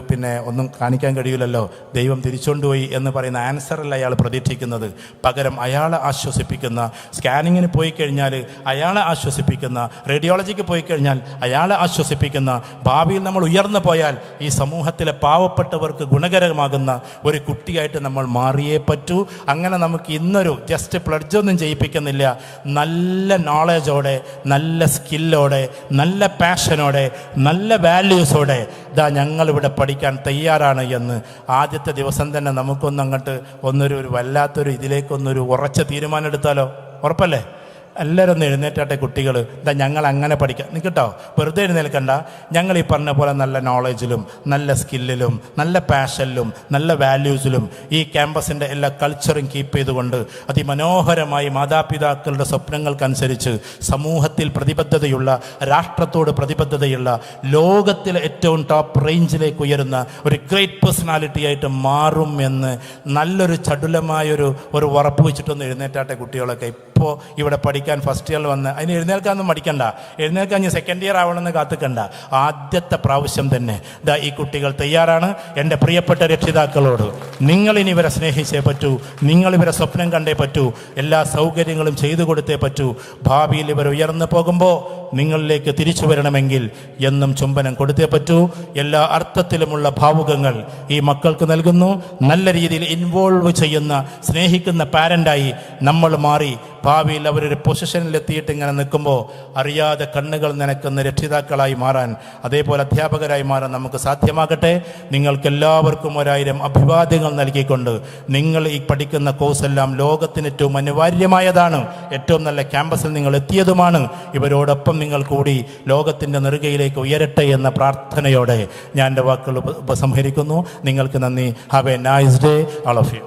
ഒന്നും കാണിക്കാൻ കഴിയില്ലല്ലോ, ദൈവം തിരിച്ചുകൊണ്ടുപോയി എന്ന് പറയുന്ന ആൻസറല്ല അയാൾ പ്രതീക്ഷിക്കുന്നത്. പകരം അയാളെ ആശ്വസിപ്പിക്കുന്ന, സ്കാനിങ്ങിന് പോയി കഴിഞ്ഞാൽ അയാളെ ആശ്വസിപ്പിക്കുന്ന, റേഡിയോളജിക്ക് പോയി കഴിഞ്ഞാൽ അയാളെ ആശ്വസിപ്പിക്കുന്ന, ഭാവിയിൽ നമ്മൾ ഉയർന്നു പോയാൽ ഈ സമൂഹത്തിലെ പാവപ്പെട്ടവർക്ക് ഗുണകരമാകുന്ന ഒരു കുട്ടിയായിട്ട് നമ്മൾ മാറിയേ പറ്റൂ. അങ്ങനെ നമുക്ക് ഇന്നൊരു ജസ്റ്റ് പ്ലഡ്ജൊന്നും ചെയ്യിപ്പിക്കുന്നില്ല, നല്ല നോളജോടെ, നല്ല സ്കില്ലോടെ, നല്ല പാഷനോടെ, നല്ല വാല്യൂസോടെ ഞങ്ങളിവിടെ പഠിക്കാൻ തയ്യാറാണ് എന്ന് ആദ്യത്തെ ദിവസം തന്നെ നമുക്കൊന്നങ്ങോട്ട് ഒരു വല്ലാത്തൊരു ഇതിലേക്കൊന്നൊരു ഉറച്ച തീരുമാനം എടുത്താലോ? ഉറപ്പല്ലേ? എല്ലാവരും ഒന്ന് എഴുന്നേറ്റാട്ടെ കുട്ടികൾ. ഇതാ ഞങ്ങൾ അങ്ങനെ പഠിക്കാം നിൽക്കട്ടോ, വെറുതെ എഴുന്നേൽക്കണ്ട. ഞങ്ങൾ ഈ പറഞ്ഞ പോലെ നല്ല നോളജിലും നല്ല സ്കില്ലിലും നല്ല പാഷനിലും നല്ല വാല്യൂസിലും ഈ ക്യാമ്പസിൻ്റെ എല്ലാ കൾച്ചറും കീപ്പ് ചെയ്തുകൊണ്ട് അതിമനോഹരമായി മാതാപിതാക്കളുടെ സ്വപ്നങ്ങൾക്കനുസരിച്ച് സമൂഹത്തിൽ പ്രതിബദ്ധതയുള്ള, രാഷ്ട്രത്തോട് പ്രതിബദ്ധതയുള്ള, ലോകത്തിലെ ഏറ്റവും ടോപ്പ് റേഞ്ചിലേക്ക് ഉയരുന്ന ഒരു ഗ്രേറ്റ് പേഴ്സണാലിറ്റി ആയിട്ട് മാറും എന്ന് നല്ലൊരു ചടുലമായൊരു ഉറപ്പ് വെച്ചിട്ടൊന്ന് എഴുന്നേറ്റാട്ടെ കുട്ടികളൊക്കെ. ഇപ്പോൾ ഇവിടെ പഠിക്കാൻ ഫസ്റ്റ് ഇയറിൽ വന്ന് അതിന് എഴുന്നേൽക്കാനൊന്നും മടിക്കണ്ട, എഴുന്നേൽക്കാൻ ഞാൻ സെക്കൻഡ് ഇയർ ആവണമെന്ന് കാത്തുക്കണ്ട. ആദ്യത്തെ പ്രാവശ്യം തന്നെ ദാ ഈ കുട്ടികൾ തയ്യാറാണ്. എൻ്റെ പ്രിയപ്പെട്ട രക്ഷിതാക്കളോട്, നിങ്ങളിനി ഇവരെ സ്നേഹിച്ചേ പറ്റൂ, നിങ്ങളിവരെ സ്വപ്നം കണ്ടേ പറ്റൂ, എല്ലാ സൗകര്യങ്ങളും ചെയ്തു കൊടുത്തേ പറ്റൂ. ഭാവിയിൽ ഇവർ ഉയർന്നു പോകുമ്പോൾ നിങ്ങളിലേക്ക് തിരിച്ചു വരണമെങ്കിൽ എന്നും ചുംബനം കൊടുത്തേ പറ്റൂ. എല്ലാ അർത്ഥത്തിലുമുള്ള ഭാവുകങ്ങൾ ഈ മക്കൾക്ക് നൽകുന്നു. നല്ല രീതിയിൽ ഇൻവോൾവ് ചെയ്യുന്ന, സ്നേഹിക്കുന്ന പാരൻ്റായി നമ്മൾ മാറി ഭാവിയിൽ അവരൊരു പൊസിഷനിലെത്തിയിട്ട് ഇങ്ങനെ നിൽക്കുമ്പോൾ അറിയാതെ കണ്ണുകൾ നനക്കുന്ന രക്ഷിതാക്കളായി മാറാൻ, അതേപോലെ അധ്യാപകരായി മാറാൻ നമുക്ക് സാധ്യമാകട്ടെ. നിങ്ങൾക്കെല്ലാവർക്കും 1000 അഭിവാദ്യങ്ങൾ നൽകിക്കൊണ്ട്, നിങ്ങൾ ഈ പഠിക്കുന്ന കോഴ്സെല്ലാം ലോകത്തിന് ഏറ്റവും അനിവാര്യമായതാണ്, ഏറ്റവും നല്ല ക്യാമ്പസിൽ നിങ്ങൾ എത്തിയതുമാണ്. ഇവരോടൊപ്പം നിങ്ങൾ കൂടി ലോകത്തിൻ്റെ നെറുകയിലേക്ക് ഉയരട്ടെ എന്ന പ്രാർത്ഥനയോടെ ഞാൻ എൻ്റെ വാക്കുകൾ ഉപസംഹരിക്കുന്നു. നിങ്ങൾക്ക് നന്ദി. Have a nice day all of U.